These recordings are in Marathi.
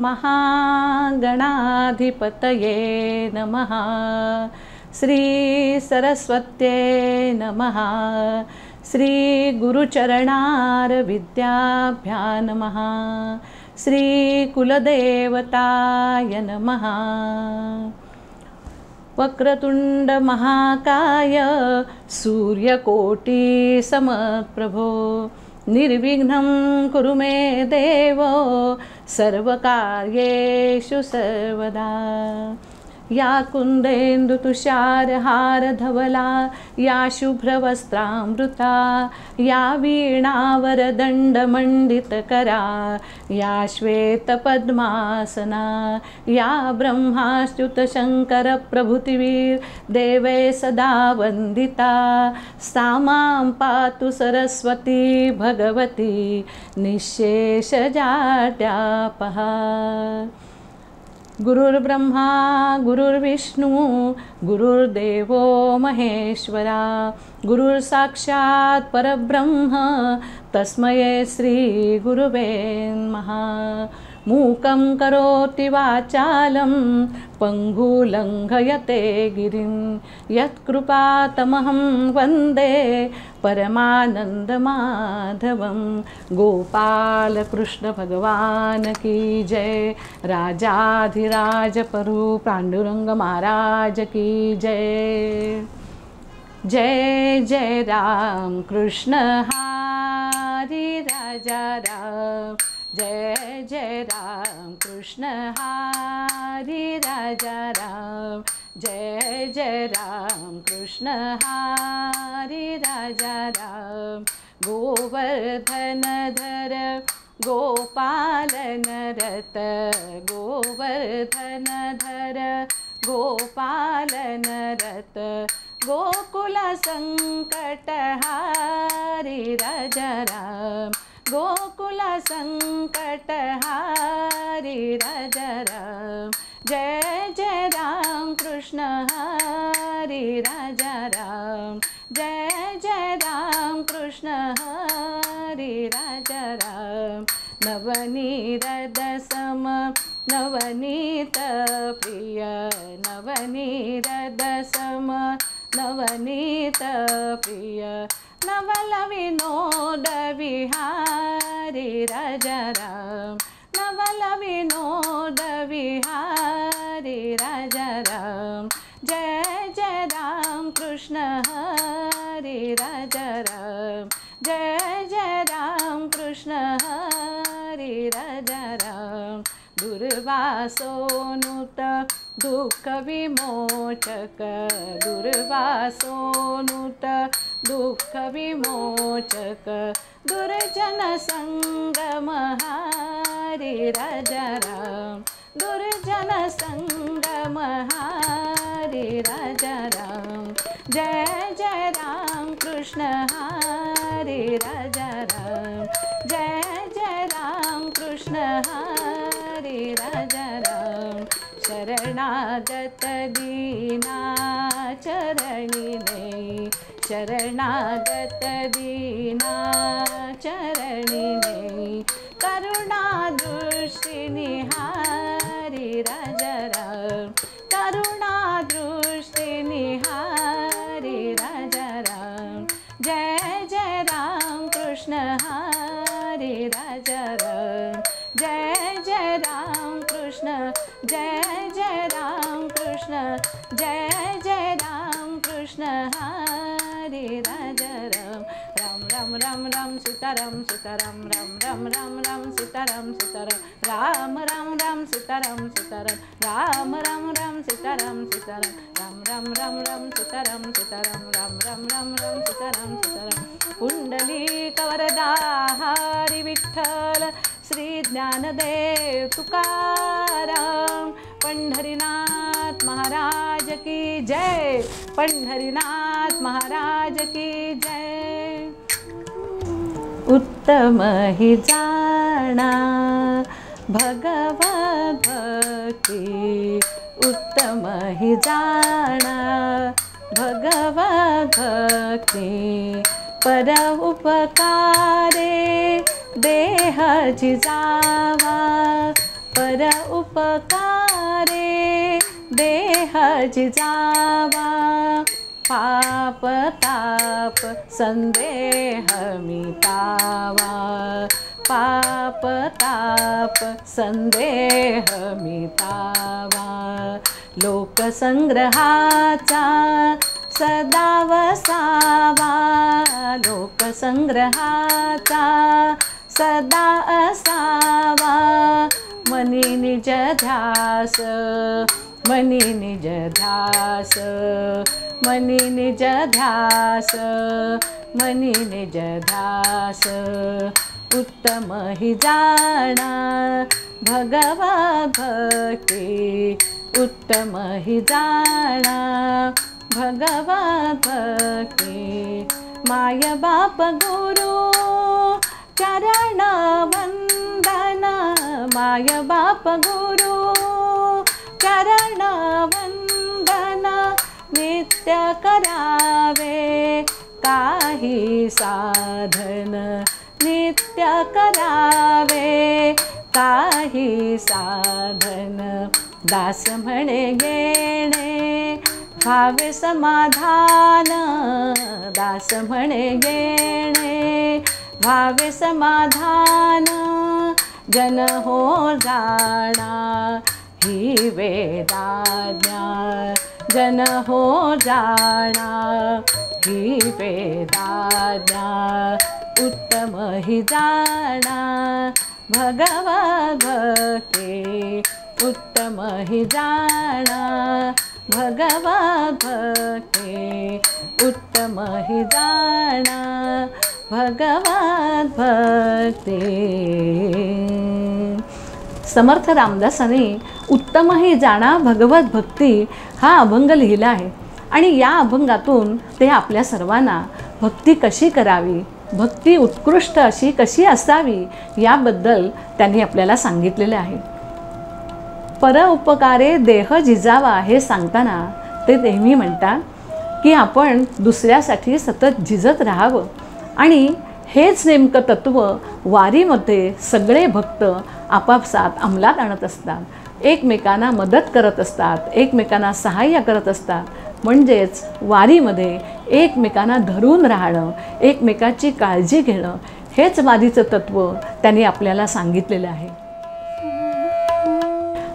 महागणाधिपतये नमः। श्री सरस्वत्यै नमः। श्री गुरुचरणारविद्याभ्यां नमः। श्री कुलदेवताय नमः। वक्रतुंड महाकाय सूर्यकोटि समप्रभो निर्विघ्नं कुरु मे देव सर्वकार्येषु सर्वदा। या कुन्देन्दुतुषारहारधवला या शुभ्रवस्त्रामृता या वीणावरदण्डमण्डितकरा या श्वेतपद्मासना या ब्रह्माच्युतशङ्करप्रभृतिर्देवै सदा वन्दिता सा मां पातु सरस्वती भगवती निःशेषजाड्यापहा। गुरुर्ब्रह्मा गुरुर्विष्णु गुरुर्देवो महेश्वरा गुरुर्साक्षात् परब्रह्म तस्मै श्री गुरुवे नमः। मूकं करोति वाचालं पङ्गुलङ्घयते गिरिं यत्कृपातमहं वन्दे परमानन्दमाधवं। गोपालकृष्ण भगवान की जय। राजाधिराज प्रभु पांडुरंग महाराज की जय। जय जय राम कृष्ण हरि राजा राम। जय जय राम कृष्ण हरि राजा राम। जय जय राम कृष्ण हरि राजा राम। गोवर्धन धर गोपाल नरत गोवर्धन धर गोपाल नरत गोकुल संकटहारी राजा राम। गोकुल संकटहारी राजा राम। जय जय राम कृष्ण हरि राजा राम। जय जय राम कृष्ण हरि राजा राम। नवनीत सम नवनीत प्रिय नवनीत सम नवनीत प्रिय नवल विनोद विहारी राजा राम। नवल विनोद विहारी राजा राम। जय जय राम कृष्ण हरि राजा राम। जय जय राम कृष्ण हरि राजा राम। दुर्वासोनुत दुःख विमोचक दुर्वासोनुत दुःख विमोचक दुर्जन संगमहारी राजा राम। दुर्जन संगमहारी राजा राम। जय जय राम कृष्ण हरि राजा राम। जय जय राम कृष्ण हरि राजा राम। शरणागत दीना चरणी नहीं शरणागत दीना चरणी नहीं करुणा दृष्टि निहारी राजा राम। करुणा दृष्टि निहारी राजा राम। जय जय राम कृष्ण हरि राजा राम। जय जय राम कृष्ण जय जय राम कृष्ण जय जय राम कृष्ण हरि राजा राम। राम राम राम राम सीताराम सीताराम राम राम राम राम सीताराम सीताराम राम राम राम सीताराम सीताराम राम राम राम सीताराम सीताराम राम राम राम राम सीताराम सीताराम राम राम राम राम सीताराम सीताराम। पुंडलिक वरदा हरी विठ्ठल श्री ज्ञानदेव तुकाराम। पंढरीनाथ महाराज की जय। पंढरीनाथ महाराज की जय। उत्तम ही जाना भगवत भक्ति उत्तम ही जाना भगवत भक्ति पर उपकारे देह जिजावा पर उपकारे देह जिजावा पाप ताप संदेह मिटावा पाप ताप संदेह मिटावा लोकसंग्रहाचा सदा वसावा लोकसंग्रहाचा सदा असावा मनी निज ध्यास मनी निज ध्यास मनी निज ध्यास मनी निज ध्यास उत्तम हि जाणा भगवत भक्ती उत्तम हि जाणा भगवत भक्ती माय बाप गुरु चरण वंदन माय बाप गुरु चरण वंदन नित्य करावे काही साधन नित्य करावे काही साधन दास म्हणे येणे भावे समाधान दास म्हणे येणे भावे समाधान जन हो जाणा ही वेदाज्ञा जन हो जाणा ही वेदाज्ञा उत्तम हि जाणा भगवत भक्ती उत्तम हि जाणा भगवत भक्ती उत्तम हि जाणा भगवत भक्ती। समर्थ रामदासाने उत्तम हि जाणा भगवत भक्ती हा अभंग लिहिला आहे आणि या अभंगातून ते आपल्या सर्वांना भक्ती कशी करावी भक्ती उत्कृष्ट अशी कशी असावी याबद्दल त्यांनी आपल्याला सांगितलेले आहे। पर उपकारे देह जिजावा हे सांगताना ते नेहमी म्हणतात की आपण दुसऱ्यासाठी सतत झिजत राहावं आणि हेच नेमकं तत्त्व वारीमध्ये सगळे भक्त आपापसात अंमलात आणत असतात एकमेकांना मदत करत असतात एकमेकांना सहाय्य करत असतात म्हणजेच वारीमध्ये एकमेकांना धरून राहणं एकमेकाची काळजी घेणं हेच वारीचं तत्त्व त्यांनी आपल्याला सांगितलेलं आहे।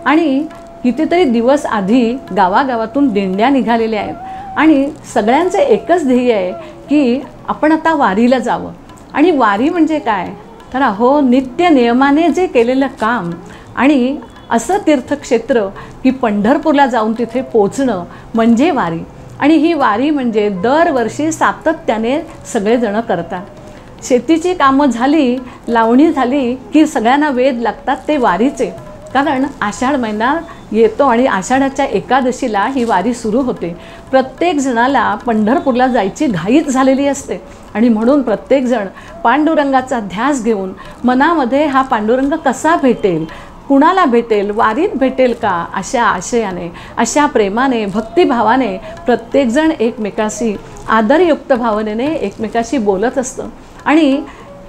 आणि कितीतरी दिवस आधी गावागावातून दिंड्या निघालेल्या आहेत आणि सगळ्यांचं एकच ध्येय आहे की आपण आता वारीला जावं आणि वारी म्हणजे काय तर अहो नित्य नियमाने जे केलेलं काम आणि असं तीर्थक्षेत्र की पंढरपूरला जाऊन तिथे पोचणं म्हणजे वारी आणि ही वारी म्हणजे दरवर्षी सातत्याने सगळेजण करतात। शेतीची कामं झाली लावणी झाली की सगळ्यांना वेध लागतात ते वारीचे कारण आषाढ महिना येतो आणि आषाढाच्या एकादशीला ही वारी सुरू होते। प्रत्येक जणाला पंढरपूरला जायची घाईच झालेली असते आणि म्हणून प्रत्येकजण पांडुरंगाचा ध्यास घेऊन मनामध्ये हा पांडुरंग कसा भेटेल कुणाला भेटेल वारीत भेटेल का अशा आशयाने अशा प्रेमाने भक्तिभावाने प्रत्येकजण एकमेकाशी आदरयुक्त भावनेने एकमेकाशी बोलत असतं आणि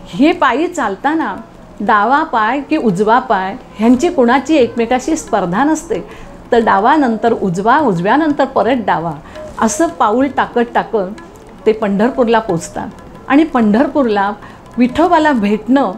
हे पायी चालताना डावा पाय की उजवा पाय ह्यांची कुणाची एकमेकाशी स्पर्धा नसते तर डावानंतर उजवा उजव्यानंतर परत डावा असं पाऊल टाकत टाकत ते पंढरपूरला पोचतात आणि पंढरपूरला विठोबाला भेटणं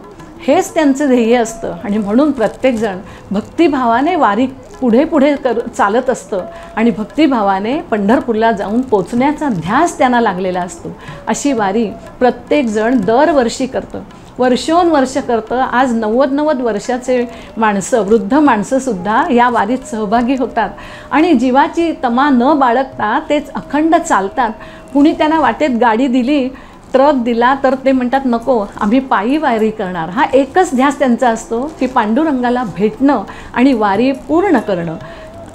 हेच त्यांचं ध्येय असतं आणि म्हणून प्रत्येकजण भक्तिभावाने वारी पुढे पुढे चालत असतं आणि भक्तिभावाने पंढरपूरला जाऊन पोचण्याचा ध्यास त्यांना लागलेला असतो। अशी वारी प्रत्येकजण दरवर्षी करतं वर्षोनवर्ष करतं। आज 90 वर्षाचे माणसं वृद्ध माणसंसुद्धा या वारीत सहभागी होतात आणि जीवाची तमा न बाळगता तेच अखंड चालतात। कुणी त्यांना वाटेत गाडी दिली ट्रक दिला तर ते म्हणतात नको आम्ही पायी वारी करणार। हा एकच ध्यास त्यांचा असतो की पांडुरंगाला भेटणं आणि वारी पूर्ण करणं।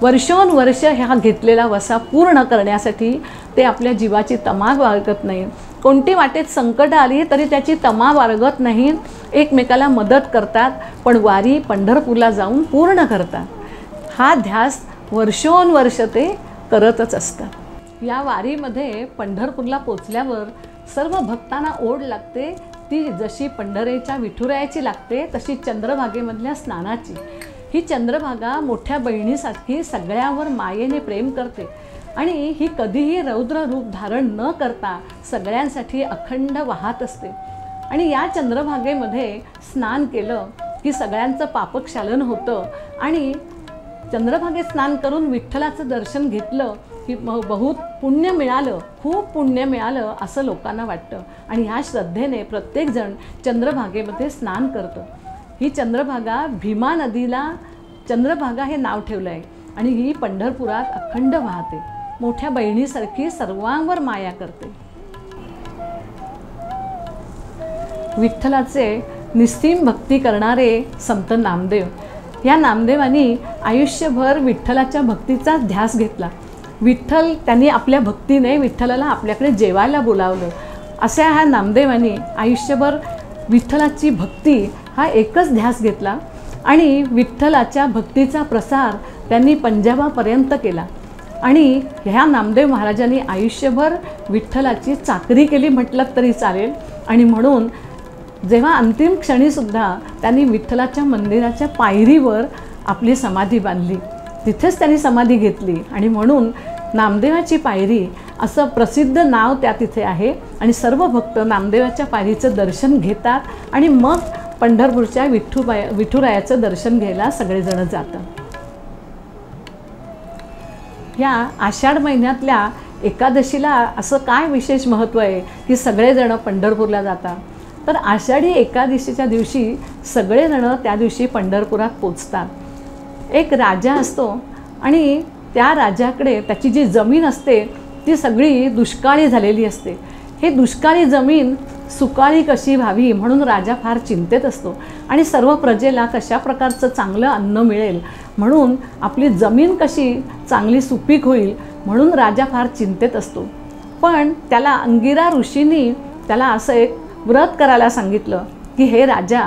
वर्षोनवर्ष हा घेतलेला वसा पूर्ण करण्यासाठी ते आपल्या जीवाची तमा बाळगत नाही। कोणती वाटेत संकट आली तरी त्याची तमा बाळगत नाही एकमेकाला मदत करतात पण वारी पंढरपूरला जाऊन पूर्ण करतात। हा ध्यास वर्षोनवर्ष ते करतच असतात। या वारीमध्ये पंढरपूरला पोचल्यावर सर्व भक्तांना ओढ लागते ती जशी पंढरीच्या विठुरायाची लागते तशी चंद्रभागेमधल्या स्नानाची। ही चंद्रभागा मोठ्या बहिणीसारखी सगळ्यावर मायेने प्रेम करते आणि ही कधीही रौद्र रूप धारण न करता सगळ्यांसाठी अखंड वाहत असते। आणि या चंद्रभागेमध्ये स्नान केलं की सगळ्यांचं पापक्षालन होतं आणि चंद्रभागेत स्नान करून विठ्ठलाचं दर्शन घेतलं की बहुत पुण्य मिळालं, खूप पुण्य मिळालं असं लोकांना वाटतं आणि ह्या श्रद्धेने प्रत्येकजण चंद्रभागेमध्ये स्नान करतं। ही चंद्रभागा भीमा नदीला चंद्रभागा हे नाव ठेवलं आहे आणि ही पंढरपुरात अखंड वाहते, मोठ्या बहिणीसारखी सर्वांवर माया करते। विठ्ठलाचे निस्सीम भक्ती करणारे संत नामदेव, या नामदेवांनी आयुष्यभर विठ्ठलाच्या भक्तीचा ध्यास घेतला। विठ्ठल त्यांनी आपल्या भक्तीने विठ्ठलाला आपल्याकडे जेवायला बोलावलं। अशा ह्या नामदेवांनी आयुष्यभर विठ्ठलाची भक्ती हा एकच ध्यास घेतला आणि विठ्ठलाच्या भक्तीचा प्रसार त्यांनी पंजाबापर्यंत केला। आणि ह्या नामदेव महाराजांनी आयुष्यभर विठ्ठलाची चाकरी केली म्हटलं तरी चालेल आणि म्हणून जेव्हा अंतिम क्षणीसुद्धा त्यांनी विठ्ठलाच्या मंदिराच्या पायरीवर आपली समाधी बांधली, तिथेच त्यांनी समाधी घेतली आणि म्हणून नामदेवाची पायरी असं प्रसिद्ध नाव त्या तिथे आहे आणि सर्व भक्त नामदेवाच्या पायरीचं दर्शन घेतात आणि मग पंढरपूरच्या विठुरायाचं दर्शन घ्यायला सगळेजण जातात। या आषाढ महिन्यातल्या एकादशीला असं काय विशेष महत्त्व आहे की सगळेजण पंढरपूरला जातात? तर आषाढी एकादशीच्या दिवशी सगळेजण त्या दिवशी पंढरपुरात पोचतात। एक राजा असतो आणि त्या राजाकडे त्याची जी जमीन असते ती सगळी दुष्काळी झालेली असते। हे दुष्काळी जमीन सुकाळी कशी व्हावी म्हणून राजा फार चिंतेत असतो आणि सर्व प्रजेला कशा प्रकारचं चांगलं अन्न मिळेल म्हणून आपली जमीन कशी चांगली सुपीक होईल म्हणून राजा फार चिंतेत असतो। पण त्याला अंगिरा ऋषींनी त्याला असं एक व्रत करायला सांगितलं की हे राजा,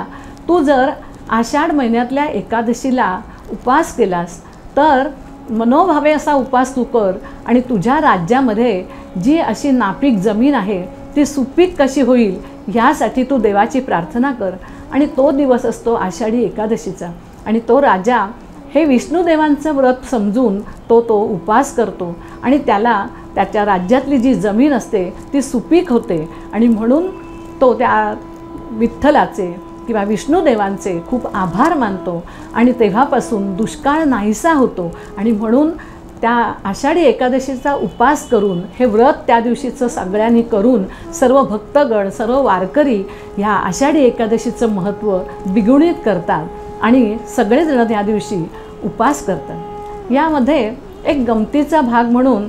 तू जर आषाढ महिन्यातल्या एकादशीला उपवास केलास तर मनोभावे असा उपवास तू कर आणि तुझ्या राज्यामध्ये जी अशी नापीक जमीन आहे ती सुपीक कशी होईल ह्यासाठी तू देवाची प्रार्थना कर। आणि तो दिवस असतो आषाढी एकादशीचा आणि तो राजा हे विष्णुदेवांचं व्रत समजून तो उपवास करतो आणि त्याला त्याच्या राज्यातली जी जमीन असते ती सुपीक होते आणि म्हणून तो त्या विठ्ठलाचे किंवा विष्णुदेवांचे खूप आभार मानतो आणि तेव्हापासून दुष्काळ नाहीसा होतो आणि म्हणून त्या आषाढी एकादशीचा उपवास करून हे व्रत त्या दिवशीचं सगळ्यांनी करून सर्व भक्तगण सर्व वारकरी ह्या आषाढी एकादशीचं महत्त्व द्विगुणित करतात आणि सगळेजण त्या दिवशी उपवास करतात। यामध्ये एक गमतीचा भाग म्हणून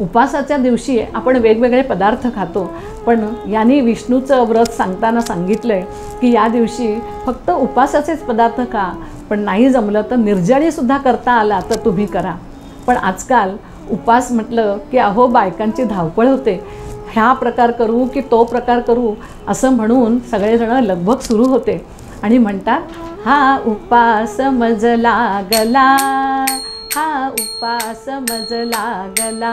उपवासाच्या दिवशी आपण वेगवेगळे पदार्थ खातो, पण यांनी विष्णूचं व्रत सांगताना सांगितलं आहे की या दिवशी फक्त उपवासाचेच पदार्थ खा, पण नाही जमलं तर निर्जळीसुद्धा करता आला तर तुम्ही करा। पण आजकाल उपवास म्हटलं की अहो बायकांची धावपळ होते, ह्या प्रकार करू की तो प्रकार करू असं म्हणून सगळेजण लगबग सुरू होते आणि म्हणतात हा उपवास मज लागला, हा उपवास मज लागला,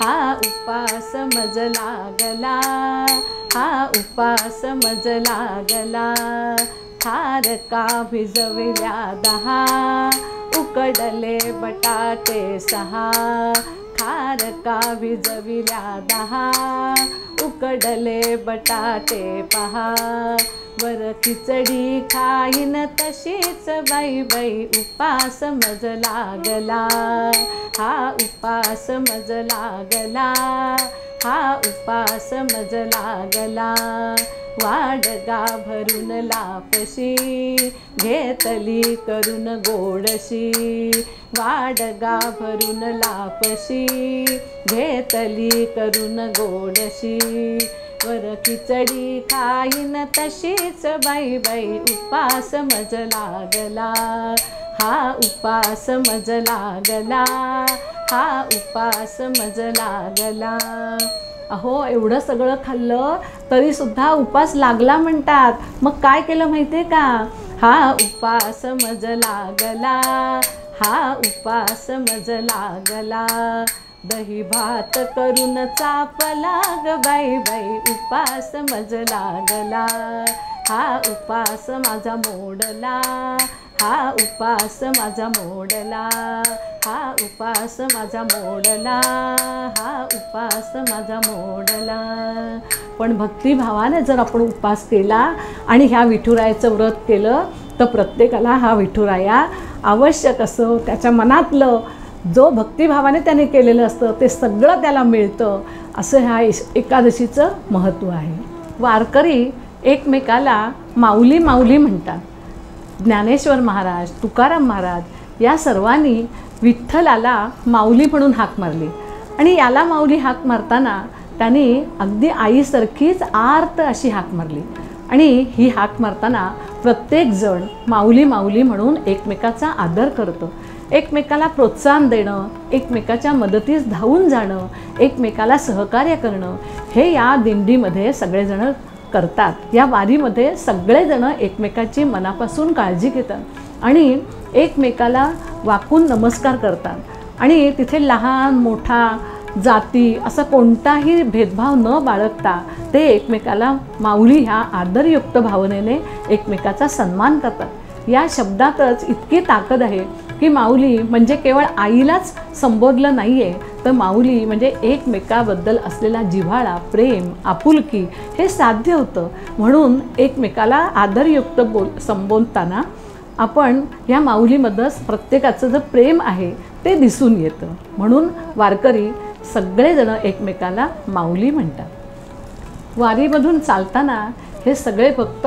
हा उपवास मज लागला, हा उपवास मज लागला। खारका भिजविल्या 10, उकडले बटाटे 6, खारका भिजविल्या 10, उकडले बटाटे 5, वर खिचडी खाईन तशीच बाई बाई उपवास मज लागला, हा उपवास मज लागला, हा उपवास मज लागला। वाडगा भरून लापशी घेतली करून गोडशी, वाडगा भरून लापशी घेतली करून गोडशी, वर खिचडी खाईन तशीच बाई बाई उपवास मज लागला, हा उपवास मज लागला, हा उपवास मज लागला। अहो एवढं सगळं खाल्लं तरीसुद्धा उपवास लागला म्हणतात। मग काय केलं माहिती आहे का? हा उपवास मज लागला, हा उपवास मज लागला, दही भात करून चापला ग बाई बाई उपवास मज लागला, हा उपास माझा मोडला, हा उपास माझा मोडला, हा उपास माझा मोडला, हा उपास माझा मोडला. पण भक्तिभावाने जर आपण उपास केला आणि ह्या विठुरायाचं व्रत केलं तर प्रत्येकाला हा विठुराया आवश्यक असं त्याच्या मनातलं जो भक्तिभावाने त्याने केलेलं असतं ते सगळं त्याला मिळतं, असं ह्या एकादशीचं महत्त्व आहे. वारकरी एकमेकाला माऊली माऊली म्हणतात. ज्ञानेश्वर महाराज, तुकाराम महाराज या सर्वांनी विठ्ठलाला माऊली म्हणून हाक मारली आणि याला माऊली हाक मारताना त्यांनी अगदी आईसारखीच आर्त अशी हाक मारली. आणि ही हाक मारताना प्रत्येकजण माऊली माऊली म्हणून एकमेकाचा आदर करतो, एकमेकाला प्रोत्साहन देणं, एकमेकाच्या मदतीस धावून जाणं, एकमेकाला सहकार्य करणं हे या दिंडीमध्ये सगळेजण करतात. या वारीमध्ये सगळेजण एकमेकाची मनापासून काळजी घेतात आणि एकमेकाला वाकून नमस्कार करतात आणि तिथे लहान मोठा जाती असा कोणताही भेदभाव न बाळगता ते एकमेकाला माऊली ह्या आदरयुक्त भावनेने एकमेकाचा सन्मान करतात. या शब्दातच इतकी ताकद आहे की माऊली म्हणजे केवळ आईलाच संबोधलं नाही आहे, तर माऊली म्हणजे एकमेकाबद्दल असलेला जिव्हाळा, प्रेम, आपुलकी हे साध्य होतं. म्हणून एकमेकाला आदरयुक्त संबोधताना आपण ह्या माऊलीमध्येच प्रत्येकाचं जे प्रेम आहे ते दिसून येतं. म्हणून वारकरी सगळेजण एकमेकाला माऊली म्हणतात. वारीमधून चालताना हे सगळे भक्त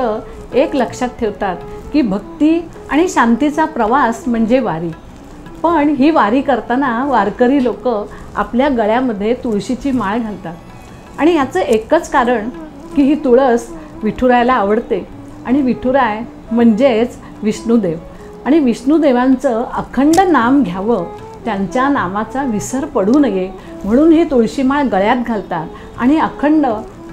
एक लक्षात ठेवतात की भक्ती आणि शांतीचा प्रवास म्हणजे वारी. पण ही वारी करताना वारकरी लोक आपल्या गळ्यामध्ये तुळशीची माळ घालतात आणि ह्याचं एकच कारण की ही तुळस विठुरायाला आवडते आणि विठुराय म्हणजेच विष्णुदेव आणि विष्णुदेवांचं अखंड नाम घ्यावं, त्यांच्या नामाचा विसर पडू नये म्हणून ही तुळशीमाळ गळ्यात घालतात आणि अखंड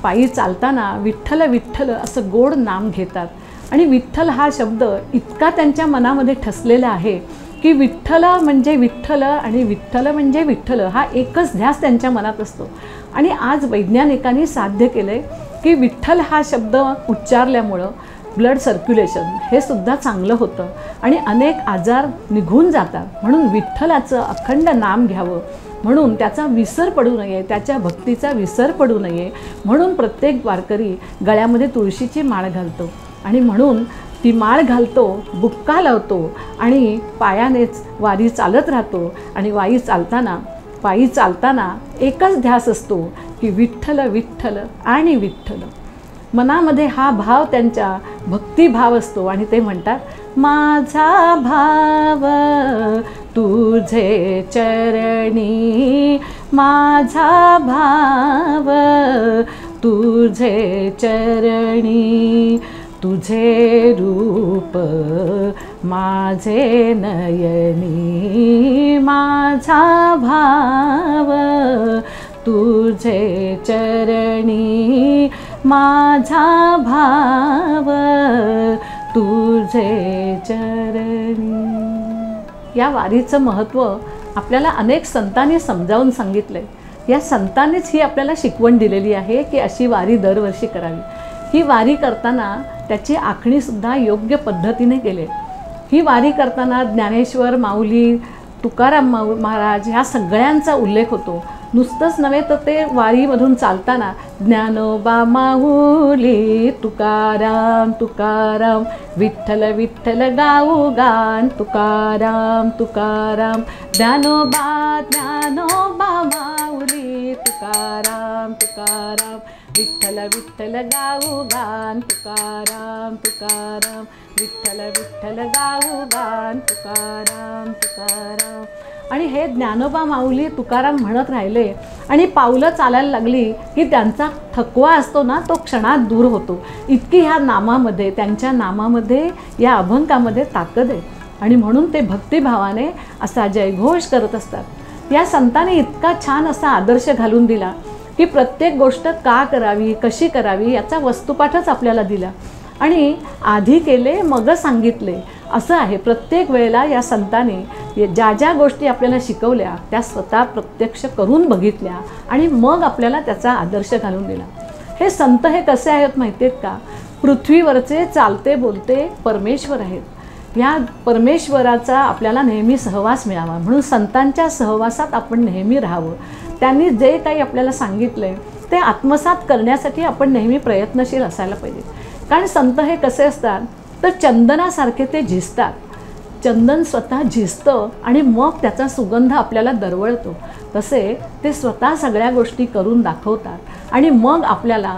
पायी चालताना विठ्ठल विठ्ठल असं गोड नाम घेतात. आणि विठ्ठल हा शब्द इतका त्यांच्या मनामध्ये ठसलेला आहे की विठ्ठल म्हणजे विठ्ठल आणि विठ्ठल म्हणजे विठ्ठल हा एकच ध्यास त्यांच्या मनात असतो. आणि आज वैज्ञानिकांनी साध्य केलं आहे की विठ्ठल हा शब्द उच्चारल्यामुळं ब्लड सर्क्युलेशन हे सुद्धा चांगलं होतं आणि अनेक आजार निघून जातात. म्हणून विठ्ठलाचं अखंड नाम घ्यावं, म्हणून त्याचा विसर पडू नये, त्याच्या भक्तीचा विसर पडू नये म्हणून प्रत्येक वारकरी गळ्यामध्ये तुळशीची माळ घालतो आणि म्हणून ती माळ घालतो, बुक्का लावतो आणि पायानेच वारी चालत राहतो. आणि पायी चालताना एकच ध्यास असतो की विठ्ठल विठ्ठल आणि विठ्ठल. मनामध्ये हा भाव त्यांच्या भक्तिभाव असतो आणि ते म्हणतात माझा भाव तुझे चरणी, माझा भाव तुझे चरणी, तुझे रूप माझे नयनी, माझा भाव तुझे चरणी, माझा भाव तुझे चरणी. या वारीचं महत्त्व आपल्याला अनेक संतांनी समजावून सांगितलं आहे. या संतांनीच ही आपल्याला शिकवण दिलेली आहे की अशी वारी दरवर्षी करावी. ही वारी करताना त्याची आखणीसुद्धा योग्य पद्धतीने केली. ही वारी करताना ज्ञानेश्वर माऊली, तुकाराम महाराज ह्या सगळ्यांचा उल्लेख होतो. नुसतंच नव्हे तर ते वारीमधून चालताना ज्ञानोबा माऊली, तुकाराम तुकाराम, विठ्ठल विठ्ठल गाऊ गान, तुकाराम तुकाराम, ज्ञानोबा ज्ञानोबा माऊली, तुकाराम तुकाराम, विठ्ठल विठ्ठल गाऊ गान, तुकाराम तुकाराम, विठ्ठल विठ्ठल गाऊ गान, तुकाराम तुकाराम. आणि हे ज्ञानोबा माऊली तुकाराम म्हणत राहिले आणि पावलं चालायला लागली की त्यांचा थकवा असतो ना तो क्षणात दूर होतो. इतकी ह्या नामामध्ये, त्यांच्या नामामध्ये, या अभंगामध्ये ताकद आहे आणि म्हणून ते भक्तिभावाने असा जयघोष करत असतात. या संतांनी इतका छान असा आदर्श घालून दिला की प्रत्येक गोष्ट का करावी, कशी करावी याचा वस्तुपाठच आपल्याला दिला आणि आधी केले मग सांगितले असं आहे. प्रत्येक वेळेला या संतांनी ज्या ज्या गोष्टी आपल्याला शिकवल्या त्या स्वतः प्रत्यक्ष करून बघितल्या आणि मग आपल्याला त्याचा आदर्श घालून दिला. हे संत हे कसे आहेत माहिती आहेत का? पृथ्वीवरचे चालते बोलते परमेश्वर आहेत. ह्या परमेश्वराचा आपल्याला नेहमी सहवास मिळावा म्हणून संतांच्या सहवासात आपण नेहमी राहावं. त्यांनी जे काही आपल्याला सांगितलं आहे ते आत्मसात करण्यासाठी आपण नेहमी प्रयत्नशील असायला पाहिजे. कारण संत हे कसे असतात तर चंदनासारखे ते झिजतात. चंदन स्वतः झिजतं आणि मग त्याचा सुगंध आपल्याला दरवळतो. तसे ते स्वतः सगळ्या गोष्टी करून दाखवतात आणि मग आपल्याला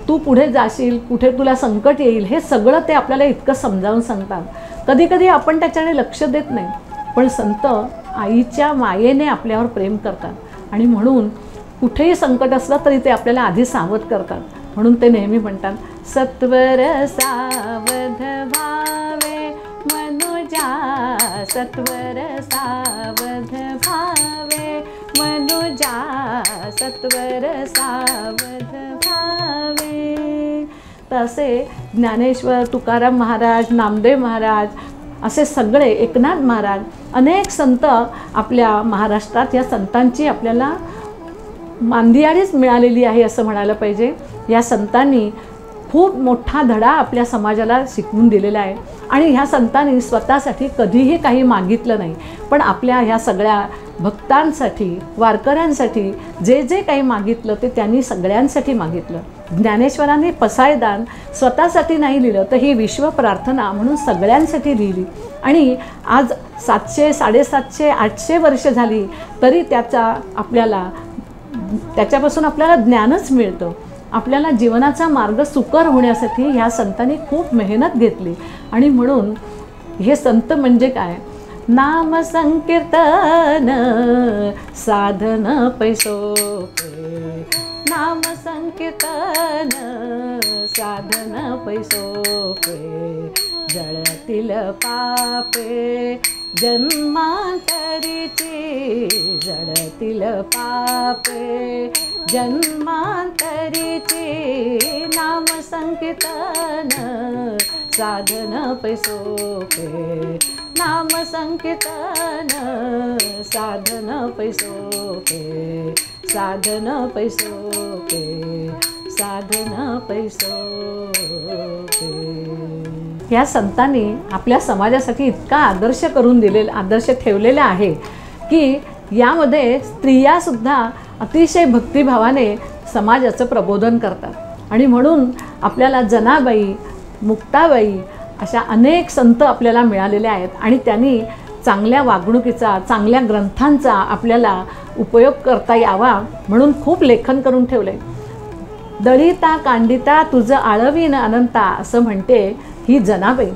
तू पुढे जाशील, कुठे तुला संकट येईल, हे सगळं ते आपल्याला इतकं समजावून सांगतात. कधी कधी आपण त्याच्याकडे लक्ष देत नाही, पण संत आईच्या मायेने आपल्यावर प्रेम करतात आणि म्हणून कुठेही संकट असलं तरी ते आपल्याला आधी सावध करतात. म्हणून ते नेहमी म्हणतात, सत्वर सावध भावे मनुजा, सत्वर सावध भावे मनुजा, सत्वर सावध भावे. तसे ज्ञानेश्वर, तुकाराम महाराज, नामदेव महाराज असे सगळे, एकनाथ महाराज, अनेक संत आपल्या महाराष्ट्रात, या संतांची आपल्याला मांदियाळीच मिळालेली आहे असं म्हणायला पाहिजे. या संतांनी खूप मोठा धडा आपल्या समाजाला शिकवून दिलेला आहे आणि ह्या संतांनी स्वतःसाठी कधीही काही मागितलं नाही, पण आपल्या ह्या सगळ्या भक्तांसाठी, वारकऱ्यांसाठी जे जे काही मागितलं ते त्यांनी सगळ्यांसाठी मागितलं. ज्ञानेश्वरांनी पसायदान स्वतःसाठी नाही लिहिलं, तर ही विश्व प्रार्थना म्हणून सगळ्यांसाठी लिहिली आणि आज 700, 750, 800 वर्ष झाली तरी त्याच्यापासून आपल्याला ज्ञानच मिळतं. आपल्याला जीवनाचा मार्ग सुकर होण्यासाठी ह्या संतांनी खूप मेहनत घेतली आणि म्हणून हे संत म्हणजे काय, नाम संकीर्तन साधन पैसोपे, नाम संकीर्तन साधन पैसोपे, जळतील पापे जन्मांतरीची, जळतील पापे जन्मांतरीची, नाम संकीर्तन साधन पैसोपे, नाम संकीर्तन साधन पैसोपे, साधन पैसोपे, साधन पैसोपे. या संतांनी आपल्या समाजासाठी इतका आदर्श ठेवलेला आहे की यामध्ये स्त्रियासुद्धा अतिशय भक्तिभावाने समाजाचं प्रबोधन करतात आणि म्हणून आपल्याला जनाबाई, मुक्ताबाई अशा अनेक संत आपल्याला मिळालेले आहेत आणि त्यांनी चांगल्या वागणुकीचा, चांगल्या ग्रंथांचा आपल्याला उपयोग करता यावा म्हणून खूप लेखन करून ठेवलं आहे. दळिता कांडिता तुझं आळवीन अनंता असं म्हणते ही जनाबाई.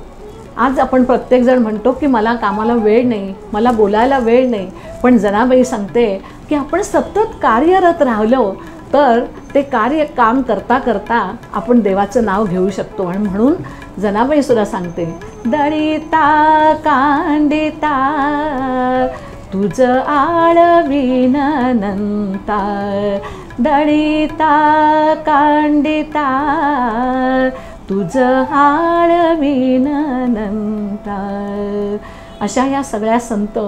आज आपण प्रत्येकजण म्हणतो की मला कामाला वेळ नाही, मला बोलायला वेळ नाही, पण जनाबाई सांगते की आपण सतत कार्यरत राहिलो तर ते काम करता करता आपण देवाचं नाव घेऊ शकतो. आणि म्हणून जनाबाई सुद्धा सांगते, दळिता कांडिता तुझं आळवीन अनंता, दळिता कांडिता तुझं आळवीन अनंता. अशा या सगळ्या संत,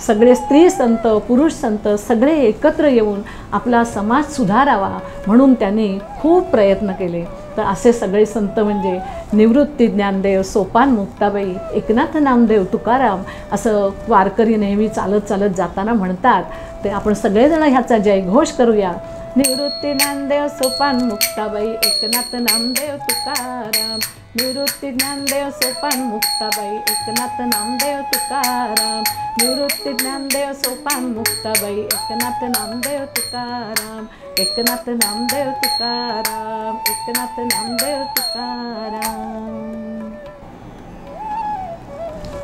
सगळे स्त्री संत, पुरुष संत सगळे एकत्र येऊन आपला समाज सुधारावा म्हणून त्यांनी खूप प्रयत्न केले. तर असे सगळे संत म्हणजे निवृत्ती ज्ञानदेव, सोपान मुक्ताबाई, एकनाथ नामदेव, तुकाराम असं वारकरी नेहमी चालत चालत जाताना म्हणतात. ते आपण सगळेजण ह्याचा जयघोष करूया. निवृत्ती ज्ञानदेव, सोपान मुक्ताबाई, एकनाथ नामदेव, तुकाराम. निवृत्ती ज्ञानदेव, सोपान मुक्ताबाई, एकनाथ नामदेव, तुकाराम. निवृत्ती ज्ञानदेव, सोपान मुक्ताबाई, एकनाथ नामदेव, तुकाराम. एकनाथ नामदेव, तुकाराम. एकनाथ नामदेव, तुकाराम.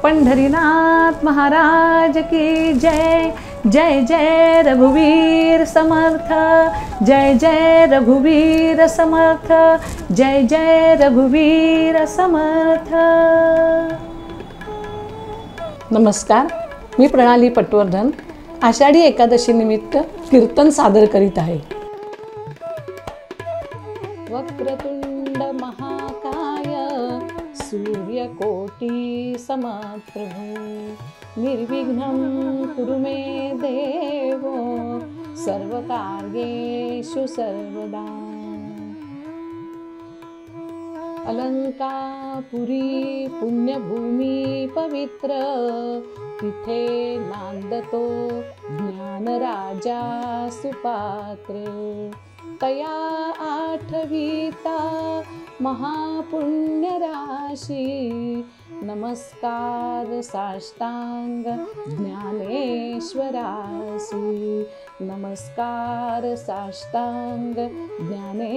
पंढरीनाथ महाराज की जय. जय जय रघुवीर समर्थ, जय जय रघुवीर समर्थ, जय जय रघुवीर समर्थ. नमस्कार, मी प्रणाली पटवर्धन आषाढी एकादशी निमित्त कीर्तन सादर करीत आहे. वक्रतुंड महाकाय सूर्यकोटी समप्रभु, निर्विघ्नं कुरु मे देव, सर्वकार्येषु सर्वदा. अलंकापुरी पुण्यभूमी पवित्र, तिथे नांदतो ज्ञानराजा सुपात्र. तया आठविता महापुण्य राशी, नमस्कार साष्टांग ज्ञानेश्वरासी. नमस्कार साष्टांग ज्ञानेश्वरासी.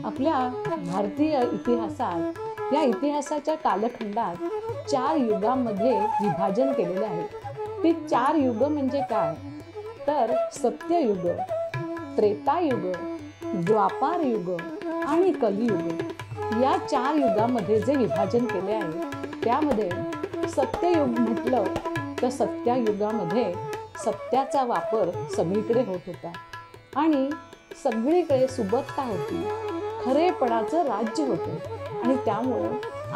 आपल्या भारतीय इतिहासात, या इतिहासाच्या कालखंडात 4 युगांमध्ये विभाजन केलेले आहे. ती 4 युग म्हणजे काय तर सत्ययुग, त्रेतायुग, द्वापार युग आणि कलियुग. या 4 युगामध्ये जे विभाजन केले आहे त्यामध्ये सत्ययुग म्हटलं तर सत्यायुगामध्ये सत्याचा वापर सगळीकडे होत होता आणि सगळीकडे सुबत्ता होती, खरेपणाचं राज्य होतं आणि त्यामुळं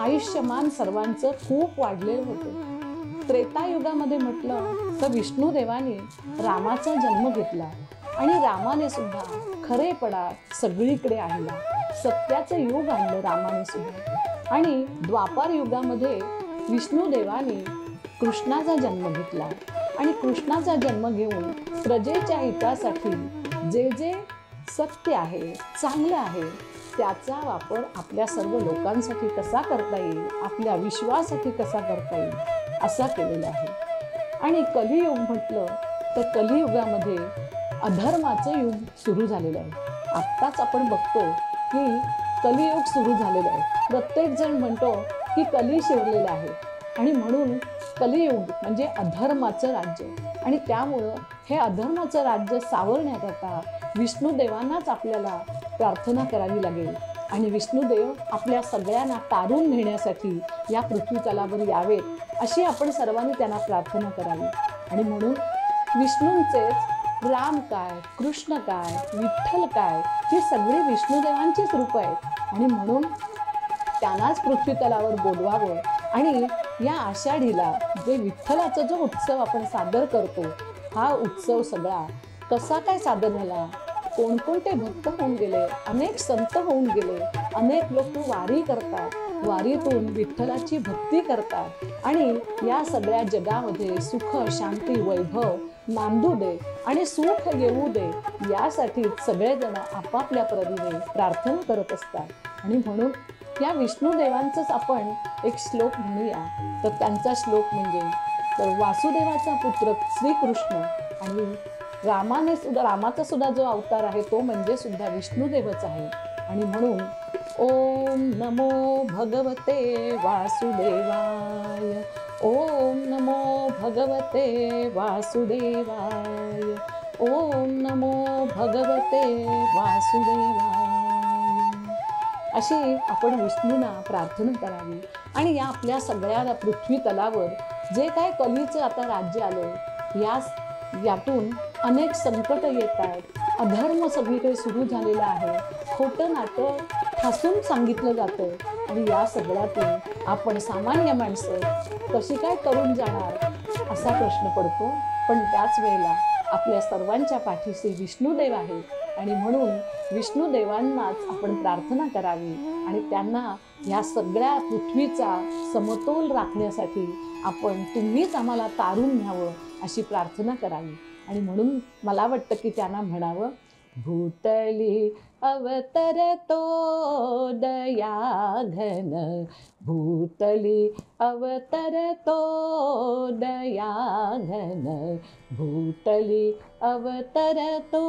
आयुष्यमान सर्वांचं खूप वाढलेलं होतं. त्रेतायुगामध्ये म्हटलं तर विष्णुदेवाने रामाचा जन्म घेतला आणि रामाने सुद्धा खरेपणा सगळीकडे आणला, सत्याचं युग आणलं रामाने सुद्धा. आणि द्वापार युगामध्ये विष्णुदेवाने कृष्णाचा जन्म घेतला आणि कृष्णाचा जन्म घेऊन प्रजेच्या हितासाठी जे जे सत्य आहे, चांगलं आहे, त्याचा वापर आपल्या सर्व लोकांसाठी कसा करता येईल, आपल्या विश्वासाठी कसा करता येईल असा केलेला आहे. आणि कलियुग म्हटलं तर कलियुगामध्ये अधर्माचं युग सुरू झालेलं आहे. आत्ताच आपण बघतो की कलियुग सुरू झालेलं आहे. प्रत्येक जण म्हणतो की कली शिरलेलं आहे आणि म्हणून कलियुग म्हणजे अधर्माचं राज्य. आणि त्यामुळं हे अधर्माचं राज्य सावरण्याकरता विष्णुदेवांनाच आपल्याला प्रार्थना करावी लागेल आणि विष्णुदेव आपल्या सगळ्यांना तारून नेण्यासाठी या पृथ्वीतलावर यावेत अशी आपण सर्वांनी त्यांना प्रार्थना करावी. आणि म्हणून विष्णूंचेच राम काय, कृष्ण काय, विठ्ठल काय, ही सगळी विष्णुदेवांचीच रूपं आहेत आणि म्हणून त्यांनाच पृथ्वीतलावर बोलवावं. आणि या आषाढीला जे विठ्ठलाचा जो उत्सव आपण सादर करतो, हा उत्सव सगळा कसा काय सादर झाला, कोणकोणते भक्त होऊन गेले, अनेक संत होऊन गेले, अनेक लोक वारी करतात, वारीतून विठ्ठलाची भक्ती करतात आणि या सगळ्या जगामध्ये सुख, शांती, वैभव नांदू दे आणि सुख येऊ दे यासाठी सगळेजण आपापल्या परीने प्रार्थना करत असतात. आणि म्हणून या विष्णुदेवांचंच आपण एक श्लोक म्हणूया. तर त्यांचा श्लोक म्हणजे तर वासुदेवाचा पुत्र श्रीकृष्ण आणि रामाचा सुद्धा जो अवतार आहे तो म्हणजे सुद्धा विष्णुदेवच आहे. आणि म्हणून ओम नमो भगवते वासुदेवाय, ओम नमो भगवते वासुदेवाय, ओम नमो भगवते वासुदेवाय अशी आपण विष्णूंना प्रार्थना करावी. आणि या आपल्या सगळ्या पृथ्वी तलावर जे काय कलीचं आता राज्य आलं, यातून अनेक संकट येत आहेत, अधर्म सगळीकडे सुरू झालेला आहे, खोटं नाटं ठासून सांगितलं जातं आणि या सगळ्यातून आपण सामान्य माणसं कशी काय करून जाणार असा प्रश्न पडतो. पण त्याच वेळेला आपल्या सर्वांच्या पाठीशी विष्णुदेव आहेत आणि म्हणून विष्णुदेवांनाच आपण प्रार्थना करावी आणि त्यांना ह्या सगळ्या पृथ्वीचा समतोल राखण्यासाठी आपण तुम्हीच आम्हाला तारून न्यावं अशी प्रार्थना करावी. आणि म्हणून मला वाटतं की त्यांना म्हणावं, भूतली अवतरतो दया घन, भूतली अवतरतो दया घन, भूतली अवतरतो.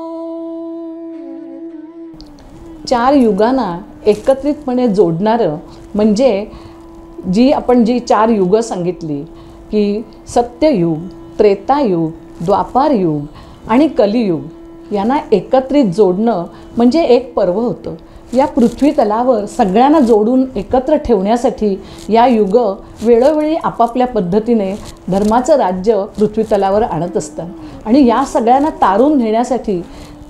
4 युगांना एकत्रितपणे जोडणारं म्हणजे जी 4 युगं सांगितली की सत्ययुग, त्रेतायुग, द्वापार युग आणि कलियुग यांना एकत्रित जोडणं म्हणजे एक पर्व होतं. या पृथ्वी तलावर सगळ्यांना जोडून एकत्र ठेवण्यासाठी या युग वेळोवेळी आपापल्या पद्धतीने धर्माचं राज्य पृथ्वी तलावर आणत असतात. आणि या सगळ्यांना तारून नेण्यासाठी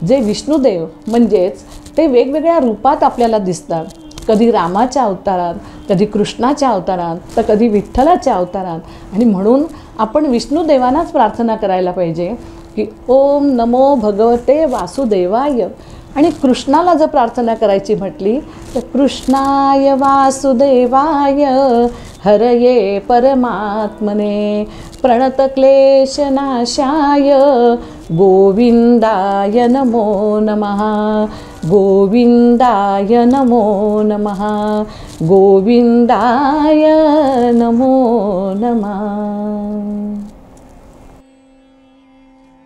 जे विष्णुदेव म्हणजेच ते वेगवेगळ्या रूपात आपल्याला दिसतात. कधी रामाच्या अवतारात, कधी कृष्णाच्या अवतारात, तर कधी विठ्ठलाच्या अवतारात. आणि म्हणून आपण विष्णुदेवांनाच प्रार्थना करायला पाहिजे की ओम नमो भगवते वासुदेवाय, आणि कृष्णाला जर प्रार्थना करायची म्हटली तर कृष्णाय वासुदेवाय हरये परमात्मने प्रणतक्लेशनाशाय गोविंदाय नमो नमः गोविंदाय नमो नमः गोविंदाय नमो नमः।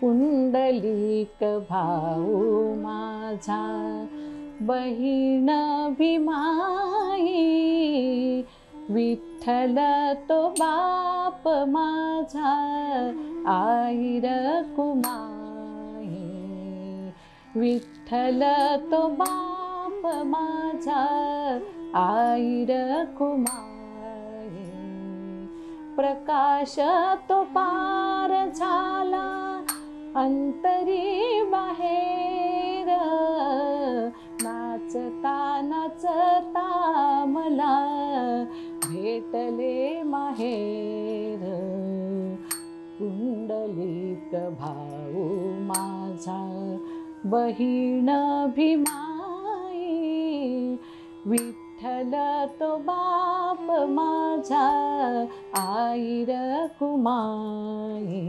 पुंडलिक भाऊ माझा बहीण भीमाई विठ्ठल तो बाप माझा आई रखुमाई विठ्ठल तो बाप माझा आई रखुमाई प्रकाश तो पार झाला अंतरी बाहेर नाचता नाचता मला भेटले माहेर पुंडलिक भाऊ माझा बहीण भीमाई विठ्ठल तो बाप माझा आई रखुमाई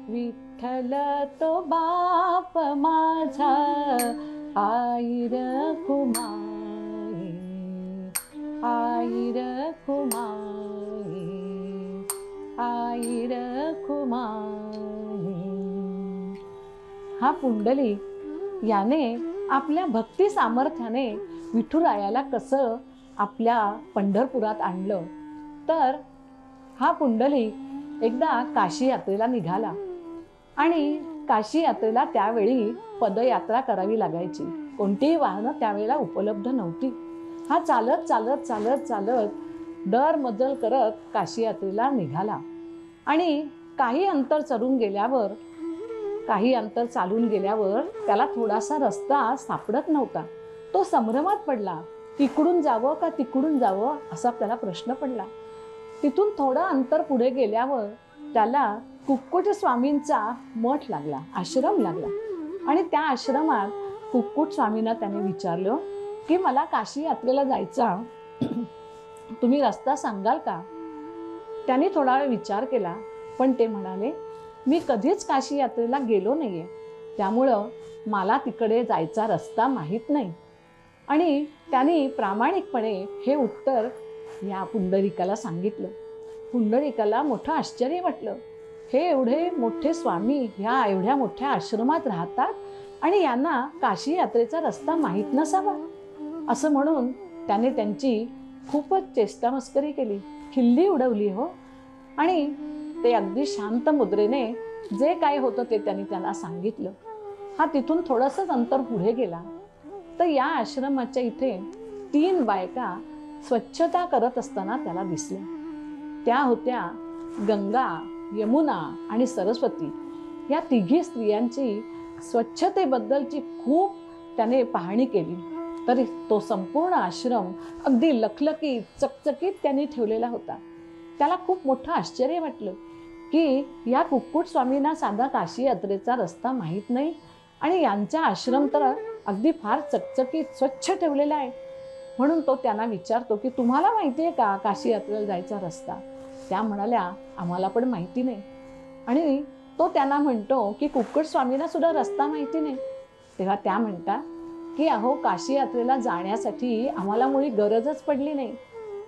विठ्ठल तो बाप माझा आई रखुमाई आई रखुमाई आई रखुमाई। हा पुंडलिक याने आपल्या भक्ती सामर्थ्याने विठुरायाला कसं आपल्या पंढरपुरात आणलं तर हा पुंडलिक एकदा काशी यात्रेला निघाला आणि काशी यात्रेला त्यावेळी पदयात्रा करावी लागायची, कोणतीही वाहनं त्यावेळेला उपलब्ध नव्हती। हा चालत चालत चालत चालत दर मजल करत काशी यात्रेला निघाला आणि काही अंतर चालून गेल्यावर त्याला थोडासा रस्ता सापडत नव्हता। तो संभ्रमात पडला, इकडून जावं का तिकडून जावं असा त्याला प्रश्न पडला। तिथून थोडं अंतर पुढे गेल्यावर त्याला कुक्कुट स्वामींचा मठ लागला, आश्रम लागला आणि त्या आश्रमात कुक्कुट स्वामींना त्याने विचारलं की मला काशी यात्रेला जायचा, तुम्ही रस्ता सांगाल का? त्यांनी थोडा वेळ विचार केला पण ते म्हणाले मी कधीच काशी यात्रेला गेलो नाहीये, त्यामुळं मला तिकडे जायचा रस्ता माहीत नाही। आणि त्यांनी प्रामाणिकपणे हे उत्तर या पुंडलिकाला सांगितलं। पुंडलिकाला मोठं आश्चर्य वाटलं, हे एवढे मोठे स्वामी ह्या एवढ्या मोठ्या आश्रमात राहतात आणि यांना काशी यात्रेचा रस्ता माहीत नसावा असं म्हणून त्याने त्यांची खूपच चेष्टामस्करी केली, खिल्ली उडवली हो। आणि ते अगदी शांत मुद्रेने जे काय होतं ते त्यांना सांगितलं। हा तिथून थोडंसंच अंतर पुढे गेला तर या आश्रमाच्या इथे 3 बायका स्वच्छता करत असताना त्याला दिसल्या। त्या होत्या गंगा, यमुना आणि सरस्वती। या तिघी स्त्रियांची स्वच्छतेबद्दलची खूप त्याने पाहणी केली तरी तो संपूर्ण आश्रम अगदी लखलखीत चकचकीत त्यांनी ठेवलेला होता। त्याला खूप मोठं आश्चर्य वाटलं की या कुक्कुट स्वामींना साधा काशी यात्रेचा रस्ता माहीत नाही आणि यांचा आश्रम तर अगदी फार चकचकीत स्वच्छ ठेवलेला आहे। म्हणून तो त्यांना विचारतो की तुम्हाला माहिती आहे का काशी यात्रेला जायचा रस्ता? त्या म्हणाल्या आम्हाला पण माहिती नाही। आणि तो त्यांना म्हणतो की कुक्कुट स्वामींना सुद्धा रस्ता माहिती नाही। तेव्हा त्या म्हणतात की अहो काशी यात्रेला जाण्यासाठी आम्हाला मुळी गरजच पडली नाही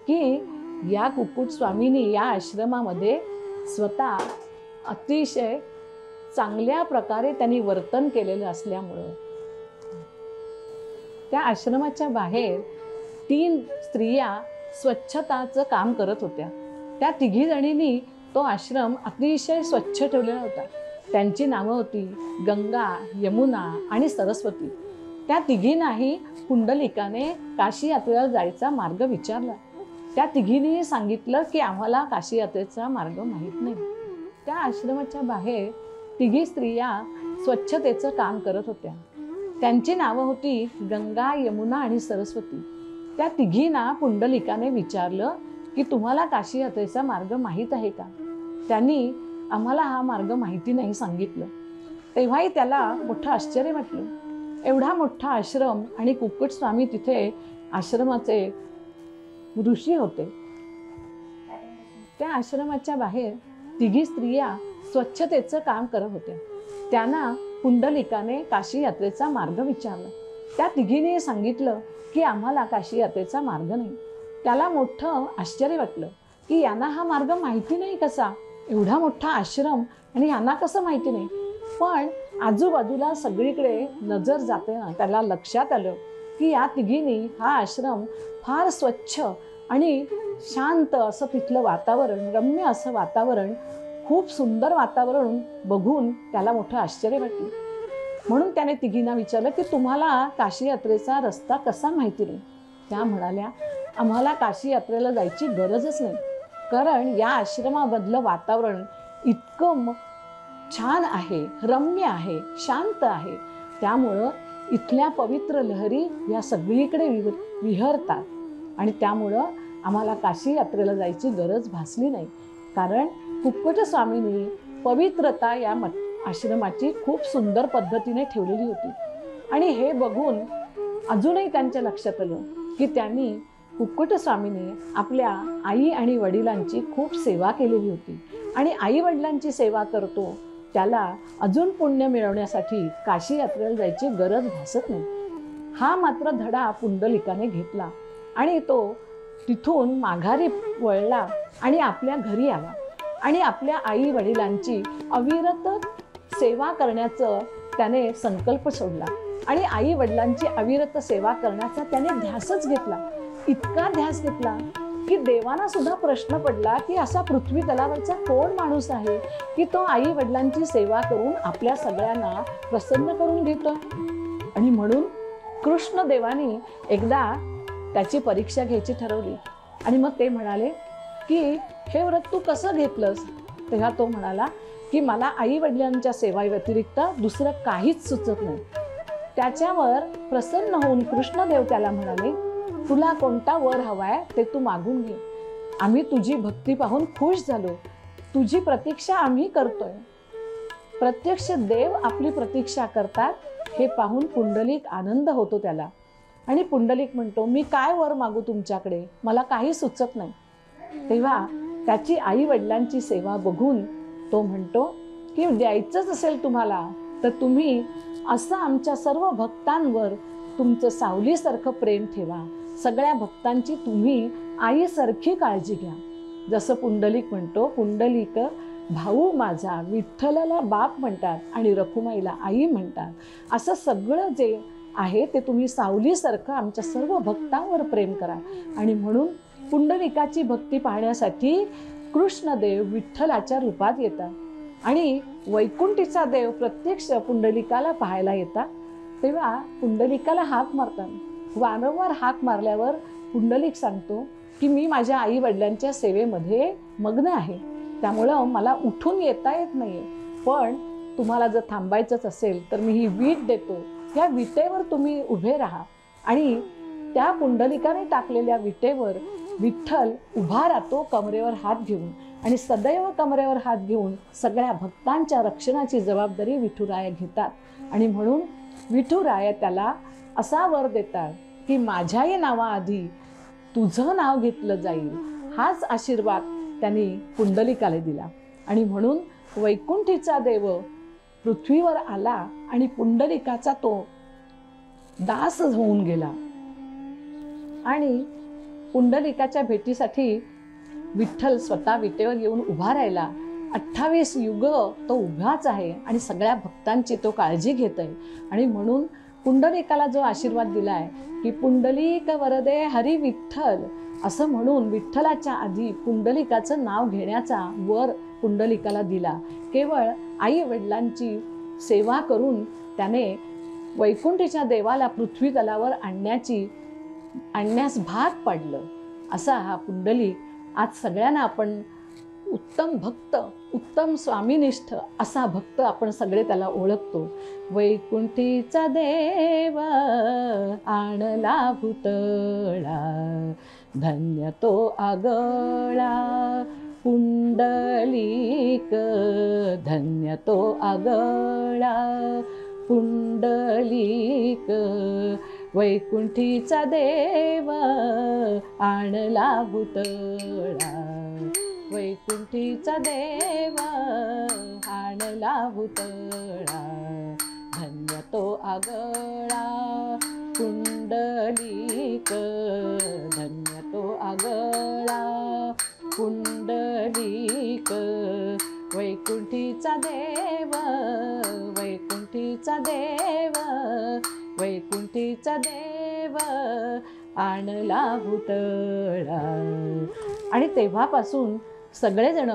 की या कुक्कुट स्वामींनी या आश्रमामध्ये स्वतः अतिशय चांगल्या प्रकारे त्यांनी वर्तन केलेलं असल्यामुळं त्या आश्रमाच्या बाहेर 3 स्त्रिया स्वच्छताचं काम करत होत्या। त्या तिघी जणींनी तो आश्रम अतिशय स्वच्छ ठेवलेला होता। त्यांची नावं होती गंगा, यमुना आणि सरस्वती। त्या तिघींनाही पुंडलिकाने काशी यात्रेला जायचा मार्ग विचारला। त्या तिघींनी सांगितलं की आम्हाला काशी यात्रेचा मार्ग माहीत नाही। त्या आश्रमाच्या बाहेर तिघी स्त्रिया स्वच्छतेचं काम करत होत्या। त्यांची नावं होती गंगा, यमुना आणि सरस्वती। त्या तिघींना पुंडलिकाने विचारलं की तुम्हाला काशी यात्रेचा मार्ग माहीत आहे का? त्यांनी आम्हाला हा मार्ग माहिती नाही सांगितलं। तेव्हाही त्याला मोठं आश्चर्य वाटलं। एवढा मोठा आश्रम आणि कुक्कुट स्वामी तिथे आश्रमाचे ऋषी होते. त्या आश्रमाच्या बाहेर तिघी स्त्रिया स्वच्छतेचं काम करत होत्या. त्यांना पुंडलिकाने काशी यात्रेचा मार्ग विचारला. त्या तिघीने सांगितलं की आम्हाला काशी यात्रेचा मार्ग नाही. त्याला मोठं आश्चर्य वाटलं की यांना हा मार्ग माहिती नाही कसा, एवढा मोठा आश्रम आणि यांना कसं माहिती नाही. पण आजूबाजूला सगळीकडे नजर जाते ना, त्याला लक्षात आलं की या तिघींनी हा आश्रम फार स्वच्छ आणि शांत असं तिथलं वातावरण, रम्य असं वातावरण, खूप सुंदर वातावरण बघून त्याला मोठं आश्चर्य वाटलं. म्हणून त्याने तिघींना विचारलं की तुम्हाला काशी यात्रेचा रस्ता कसा माहिती नाही. त्या म्हणाल्या आम्हाला काशी यात्रेला जायची गरजच नाही, कारण या आश्रमामधलं वातावरण इतकं छान आहे, रम्य आहे, शांत आहे. त्यामुळं इथल्या पवित्र लहरी या सगळीकडे विहरतात आणि त्यामुळं आम्हाला काशी यात्रेला जायची गरज भासली नाही. कारण कुक्कुट स्वामींनी पवित्रता या आश्रमाची खूप सुंदर पद्धतीने ठेवलेली होती. आणि हे बघून अजूनही त्यांच्या लक्षात आलं की त्यांनी कुक्कुट स्वामींनी आपल्या आई आणि वडिलांची खूप सेवा केलेली होती. आणि आई वडिलांची सेवा करतो त्याला अजून पुण्य मिळवण्यासाठी काशी यात्रेला जायची गरज भासत नाही. हा मात्र धडा पुंडलिकाने घेतला आणि तो तिथून माघारी वळला आणि आपल्या घरी आला आणि आपल्या आई वडिलांची अविरत सेवा करण्याचं त्याने संकल्प सोडला. आणि आई वडिलांची अविरत सेवा करण्याचा त्याने ध्यासच घेतला. इतका ध्यास घेतला की देवांना सुद्धा प्रश्न पडला की असा पृथ्वी तलावरचा कोण माणूस आहे की तो आई वडिलांची सेवा करून आपल्या सगळ्यांना प्रसन्न करून घेतो. आणि म्हणून कृष्ण देवानी एकदा त्याची परीक्षा घ्यायची ठरवली. आणि मग ते म्हणाले की हे व्रत तू कसं घेतलंस. तेव्हा तो म्हणाला की मला आई वडिलांच्या सेवा व्यतिरिक्त दुसरं काहीच सुचत नाही. त्याच्यावर प्रसन्न होऊन कृष्णदेव त्याला म्हणाले तुला कोणता वर हवाय ते तू मागून घे. आम्ही तुझी भक्ती पाहून खुश झालो. तुझी प्रतीक्षा आम्ही करतोय. प्रत्यक्ष देव आपली प्रतीक्षा करतात हे पाहून पुंडलिक आनंद होतो त्याला. आणि पुंडलिक म्हणतो मी काय वर मागू तुमच्याकडे, मला काही सुचत नाही. तेव्हा त्याची आई वडिलांची सेवा बघून तो म्हणतो की द्यायचंच असेल तुम्हाला तर तुम्ही असं आमच्या सर्व भक्तांवर तुमचं सावलीसारखं प्रेम ठेवा. सगळ्या भक्तांची तुम्ही आईसारखी काळजी घ्या. जसं पुंडलिक म्हणतो पुंडलिक भाऊ माझा, विठ्ठलाला बाप म्हणतात आणि रखुमाईला आई म्हणतात. असं सगळं जे आहे ते तुम्ही सावलीसारखं आमच्या सर्व भक्तांवर प्रेम करा. आणि म्हणून पुंडलिकाची भक्ती पाहण्यासाठी कृष्णदेव विठ्ठलाच्या रूपात येतात आणि वैकुंठीचा देव प्रत्यक्ष पुंडलिकाला पाहायला येतात. तेव्हा पुंडलिकाला हाक मारतात. वारंवार हाक मारल्यावर पुंडलिक सांगतो की मी माझ्या आई वडिलांच्या सेवेमध्ये मग्न आहे, त्यामुळं मला उठून येता येत नाहीये. पण तुम्हाला जर थांबायचंच असेल तर मी ही वीट देतो, या विटेवर तुम्ही उभे राहा. आणि त्या पुंडलिकाने टाकलेल्या विटेवर विठ्ठल उभा राहतो कमरेवर हात घेऊन. आणि सदैव कमरेवर हात घेऊन सगळ्या भक्तांच्या रक्षणाची जबाबदारी विठुराया घेतात. आणि म्हणून विठुराया त्याला असा वर देतात की माझ्याही नावाआधी तुझं नाव घेतलं जाईल. हाच आशीर्वाद त्यांनी पुंडलिकाला दिला. आणि म्हणून वैकुंठीचा देव पृथ्वीवर आला आणि पुंडलिकाचा तो दास होऊन गेला. आणि पुंडलिकाच्या भेटीसाठी विठ्ठल स्वतः विटेवर येऊन उभा राहिला. 28 युग तो उभाच आहे आणि सगळ्या भक्तांची तो काळजी घेत आहे. आणि म्हणून पुंडलिकाला जो आशीर्वाद दिला आहे की पुंडलिक वरदे हरी विठ्ठल, असं म्हणून विठ्ठलाच्या आधी पुंडलिकाचं नाव घेण्याचा वर पुंडलिकाला दिला. केवळ आई वडिलांची सेवा करून त्याने वैकुंठीच्या देवाला पृथ्वी तलावर आणण्यास भाग पडलं. असा हा पुंडलिक आज सगळ्यांना आपण उत्तम भक्त, उत्तम स्वामीनिष्ठ असा भक्त आपण सगळे त्याला ओळखतो. वैकुंठीचा देव आणला भूतळा, धन्य तो आगळा पुंडलिक, धन्य तो आगळा पुंडलिक वैकुंठीचा देव आणला भुतळा, वैकुंठीचा देव आणला भुतळा, धन्य तो आगळा पुंडलिक, धन्य तो आगळा पुंडलिक वैकुंठीचा देव, वैकुंठीचा देव, वैकुंठीचा देव आणला भुतळा. आणि तेव्हापासून सगळेजण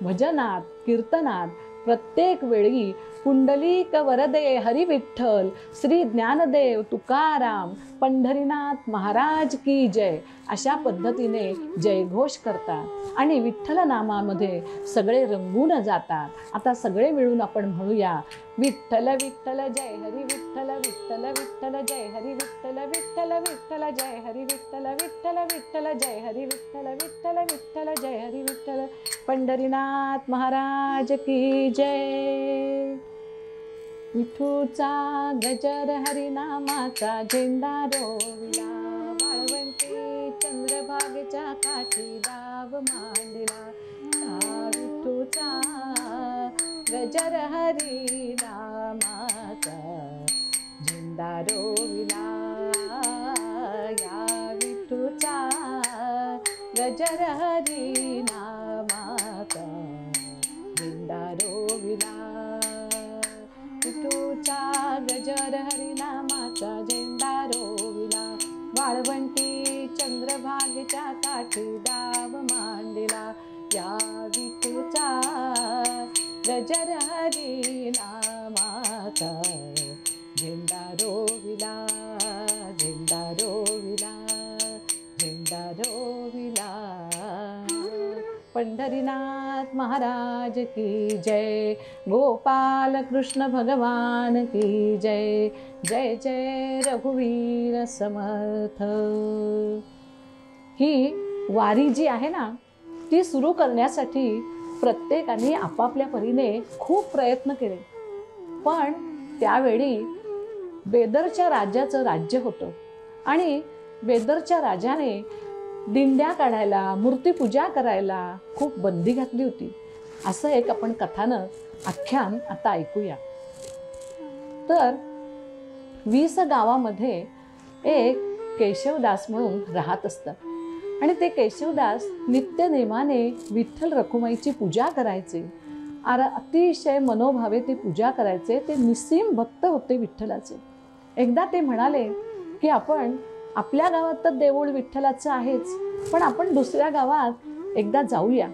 भजनात कीर्तनात प्रत्येक वेळी पुंडलिक वरदे हरी विठ्ठल, श्री ज्ञानदेव तुकाराम, पंढरीनाथ महाराज की जय अशा पद्धतीने जयघोष करतात आणि विठ्ठल नामामध्ये सगळे रंगून जातात. आता सगळे मिळून आपण म्हणूया, विठ्ठल विठ्ठल जय हरी विठ्ठल, विठ्ठल विठ्ठल जय हरी विठ्ठल, विठ्ठल विठ्ठल जय हरी विठ्ठल, विठ्ठल विठ्ठल जय हरी विठ्ठल, विठ्ठल विठ्ठल जय हरी विठ्ठल, पंढरीनाथ महाराज की जय. विठूचा गजर हरिनामाचा झेंडा रोविला, वाळवंटी चंद्रभागेच्या काठी डाव मांडला. विठूचा गजर हरिनामाचा झेंडा रोविला, या विठूचा गजर हरिनामाचा झेंडा रोविला, विठूचा गजर हरिनामाचा झेंडा रोविला, वाळवंटी चंद्रभागेच्या काठी डाव मांडला. या विठूचा गजर हरिनामाचा झेंडा रोविला, झेंडा रोविला, झेंडा रोविला. पंढरीनाथ महाराज की जय, गोपाल कृष्ण भगवान की जय, जय जय रघुवीर समर्थ. ही वारी जी आहे ना, ती सुरू करण्यासाठी प्रत्येकाने आपापल्या परीने खूप प्रयत्न केले. पण त्यावेळी बेदरच्या राजाचं राज्य होतं आणि बेदरच्या राजाने दिंड्या काढायला, मूर्तीपूजा करायला खूप बंदी घातली होती. असं एक आपण कथानक आख्यान आता ऐकूया. तर 20 गावामध्ये एक केशवदास म्हणून राहत असतात आणि ते केशवदास नित्य नेमाने विठ्ठल रखुमाईची पूजा करायचे. अतिशय मनोभावे ते पूजा करायचे. ते निस्सीम भक्त होते विठ्ठलाचे. एकदा ते म्हणाले की आपण आपल्या गावात तर देऊळ विठ्ठलाचं आहेच, पण आपण दुसऱ्या गावात एकदा जाऊया.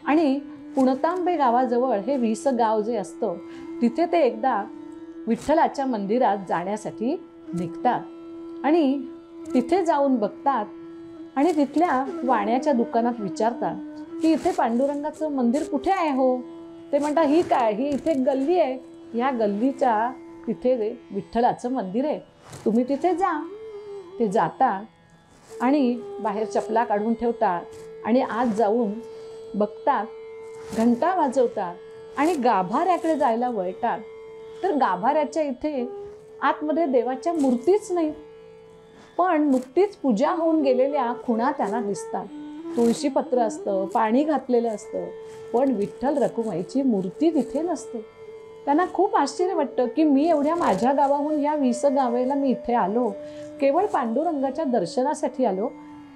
आणि पुणतांबे गावाजवळ हे 20 गाव जे असतं तिथे ते एकदा विठ्ठलाच्या मंदिरात जाण्यासाठी निघतात आणि तिथे जाऊन बघतात आणि तिथल्या वाण्याच्या दुकानात विचारतात की इथे पांडुरंगाचं मंदिर कुठे आहे हो? ते म्हणतात ही काय, ही इथे गल्ली आहे, ह्या गल्लीच्या तिथे विठ्ठलाचं मंदिर आहे, तुम्ही तिथे जा. ते जातात आणि बाहेर चपला काढून ठेवतात आणि आत जाऊन बघतात, घंटा वाजवतात आणि गाभाऱ्याकडे जायला वळतात. तर गाभाऱ्याच्या इथे आतमध्ये देवाच्या मूर्तीच नाही, पण नुकतीच पूजा होऊन गेलेल्या खुणा त्यांना दिसतात. तुळशीपत्र असतं, पाणी घातलेलं असतं, पण विठ्ठल रखुमाईची मूर्ती तिथे नसते. त्यांना खूप आश्चर्य वाटतं की मी एवढ्या माझ्या गावाहून या 20 गावेला मी इथे आलो, केवळ पांडुरंगाच्या दर्शनासाठी आलो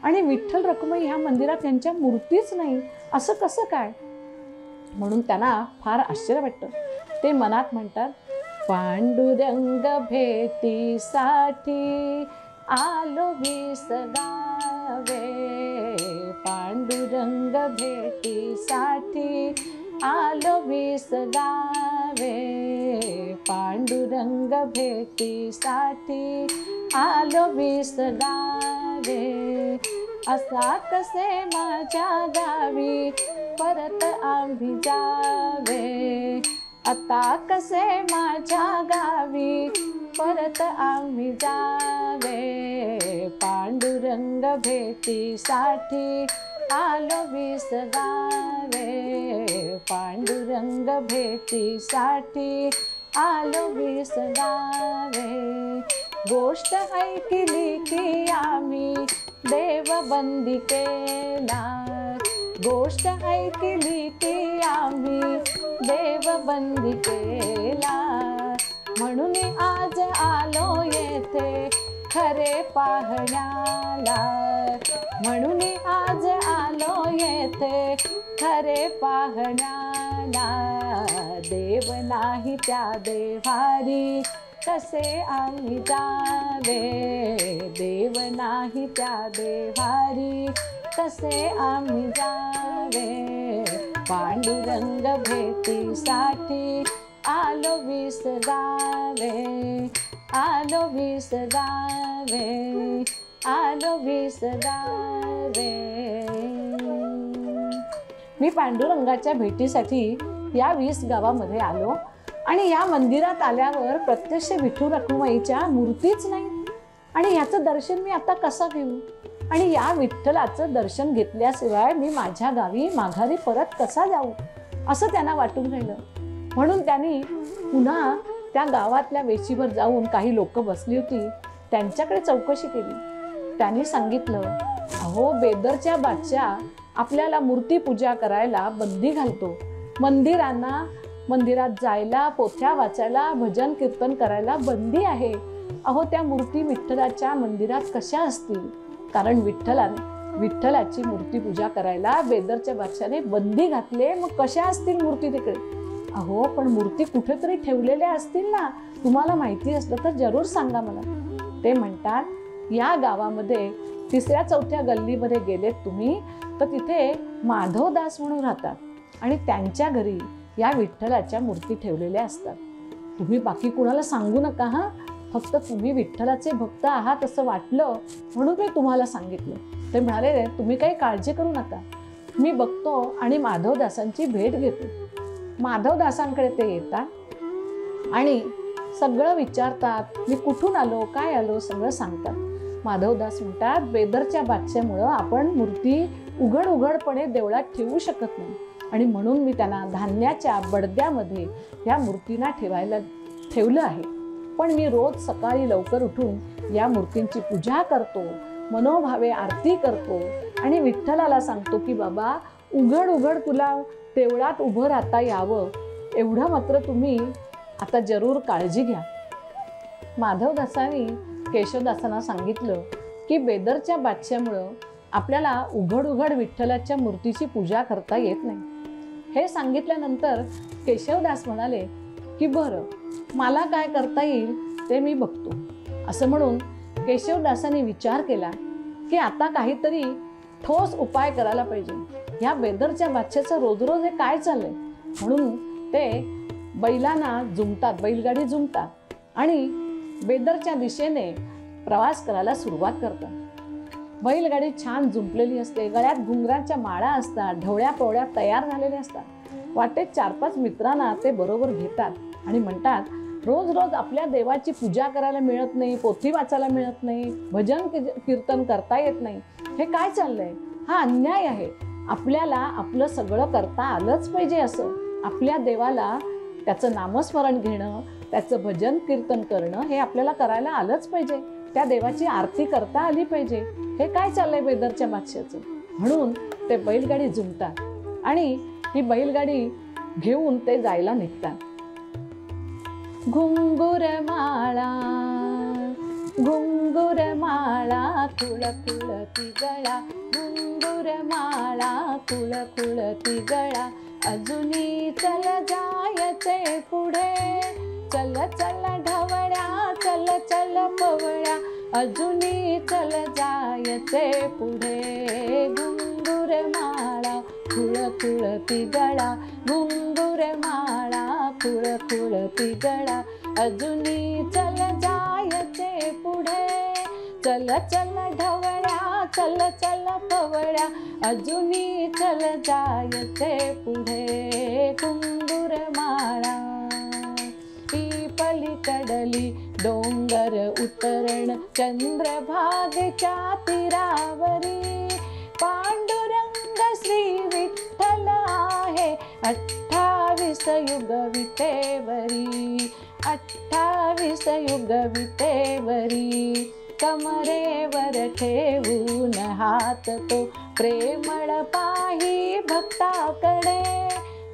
आणि विठ्ठल रखुमाई ह्या मंदिरात त्यांच्या मूर्तीच नाही, असं कसं काय? म्हणून त्यांना फार आश्चर्य वाटतं. ते मनात म्हणतात, पांडुरंग भेटीसाठी आलो 20 गावे, पांडुरंग भेटीसाठी आलो 20 गावे, पांडुरंग भेटीसाठी आलो 20 गावे. असा कसे माझ्या गावी परत आम्ही जावे, आता कसे माझ्या गावी परत आम्ही जावे, पांडुरंग भेटीसाठी आलो 20 गावे, पांडुरंग भेटीसाठी आलो वीस गावे. गोष्ट ऐकली की आम्ही देवबंदी केला. गोष्ट ऐकली की आम्ही देवबंदी केला. म्हणून आज आलो येथे खरे पाहण्याला. म्हणून आज आलो येथे खरे पाहण्याला. देव नाही त्या देवारी कसे आम्ही जावे. देव नाही त्या देवारी कसे आम्ही जावे. पांडुरंग भेटीसाठी आलो वीस गावे. आलो वीस गावे. आलो वीस गावे. मी पांडुरंगाच्या भेटीसाठी या 20 गावामध्ये आलो आणि या मंदिरात आल्यावर प्रत्यक्ष विठू रखुमाईच्या मूर्तीच नाही. आणि याचं दर्शन मी आता कसं घेऊ. आणि या विठ्ठलाचं दर्शन घेतल्याशिवाय मी माझ्या गावी माघारी परत कसा जाऊ असं त्यांना वाटून राहिलं. म्हणून त्यांनी पुन्हा त्या गावातल्या वेशीवर जाऊन काही लोक बसली होती त्यांच्याकडे चौकशी केली. त्यांनी सांगितलं, अहो बेदरच्या बादशाह आपल्याला मूर्ती पूजा करायला बंदी घालतो. मंदिरात जायला, पोथ्या वाचायला, भजन कीर्तन करायला बंदी आहे. अहो त्या मूर्ती विठ्ठलाच्या मंदिरात कशा असतील. कारण विठ्ठलाची मूर्ती पूजा करायला बेदरच्या बादशाने बंदी घातले. मग कशा असतील मूर्ती तिकडे. अहो पण मूर्ती कुठेतरी ठेवलेल्या असतील ना. तुम्हाला माहिती असलं तर जरूर सांगा मला. ते म्हणतात, या गावामध्ये 3ऱ्या-4थ्या गल्लीमध्ये गेलेत तुम्ही तर तिथे माधवदास म्हणून राहतात आणि त्यांच्या घरी या विठ्ठलाच्या मूर्ती ठेवलेल्या असतात. तुम्ही बाकी कुणाला सांगू नका हा. फक्त तुम्ही विठ्ठलाचे भक्त आहात असं वाटलं म्हणून मी तुम्हाला सांगितलं. ते म्हणाले, तुम्ही काही काळजी करू नका. मी बघतो आणि माधवदासांची भेट घेतो. माधवदासांकडे ते येतात आणि सगळं विचारतात. मी कुठून आलो, काय आलो सगळं सांगतात. माधवदास म्हणतात, बेदरच्या बादशामुळं आपण मूर्ती उघडपणे देवळात ठेवू शकत नाही आणि म्हणून मी त्यांना धान्याच्या बडद्यामध्ये या मूर्तींना ठेवलं आहे. पण मी रोज सकाळी लवकर उठून या मूर्तींची पूजा करतो, मनोभावे आरती करतो आणि विठ्ठलाला सांगतो की बाबा उघड तुला देवळात उभं राहता यावं, एवढं मात्र तुम्ही आता जरूर काळजी घ्या. माधवदासांनी केशवदासांना सांगितलं की बेदरच्या बादशामुळं आपल्याला उघड विठ्ठलाच्या मूर्तीची पूजा करता येत नाही. हे सांगितल्यानंतर केशवदास म्हणाले की बरं, मला काय करता येईल ते मी बघतो. असं म्हणून केशवदासांनी विचार केला की आता काहीतरी ठोस उपाय करायला पाहिजे. ह्या बेदरच्या बादशाचं रोज हे काय चाललंय. म्हणून ते बैलांना जुंपतात, बैलगाडी जुंपतात आणि बेदरच्या दिशेने प्रवास करायला सुरुवात करतात. बैलगाडी छान जुंपलेली असते, गळ्यात घुंगराच्या माळा असतात, ढवळ्या पवळ्या तयार झालेल्या असतात. वाटेत 4-5 मित्रांना ते बरोबर घेतात आणि म्हणतात, रोज आपल्या देवाची पूजा करायला मिळत नाही, पोथी वाचायला मिळत नाही, भजन कीर्तन करता येत नाही. हे काय चाललंय. हा अन्याय आहे. आपल्याला आपलं सगळं करता आलंच पाहिजे. असं आपल्या देवाला त्याचं नामस्मरण घेणं, त्याचं भजन कीर्तन करणं हे आपल्याला करायला आलंच पाहिजे. त्या देवाची आरती करता आली पाहिजे. हे काय चाललंय बेदरच्या बादशाचं. म्हणून ते बैलगाडी जुंपतात आणि ही बैलगाडी घेऊन ते जायला निघतात. घुंगुर माळा कुळकुळती गळा, घुंगुर माळा कुळकुळती गळा, अजूनी चल जायचे पुढे, चल ढवळ्या, चल पवळ्या, अजूनी चल जायचे पुढे. घुंगुर माळा कुळकुळती गळा, घुंगुर माळा कुळकुळती गळा, अजूनी चल जायचे पुढे, चल ढवळ्या, चल पवळ्या, अजूनी चल जायचे पुढे. घुंगुर माळा ही पलीकडली डोंगर उतरण, चंद्रभागेच्या तीरावरी, पांडुरंग श्री विठ्ठल आहे 28 युग विटेवरी, 28 युग विटेवरी, कमरेवर ठेवून हात तो प्रेमळ पाही भक्ताकडे.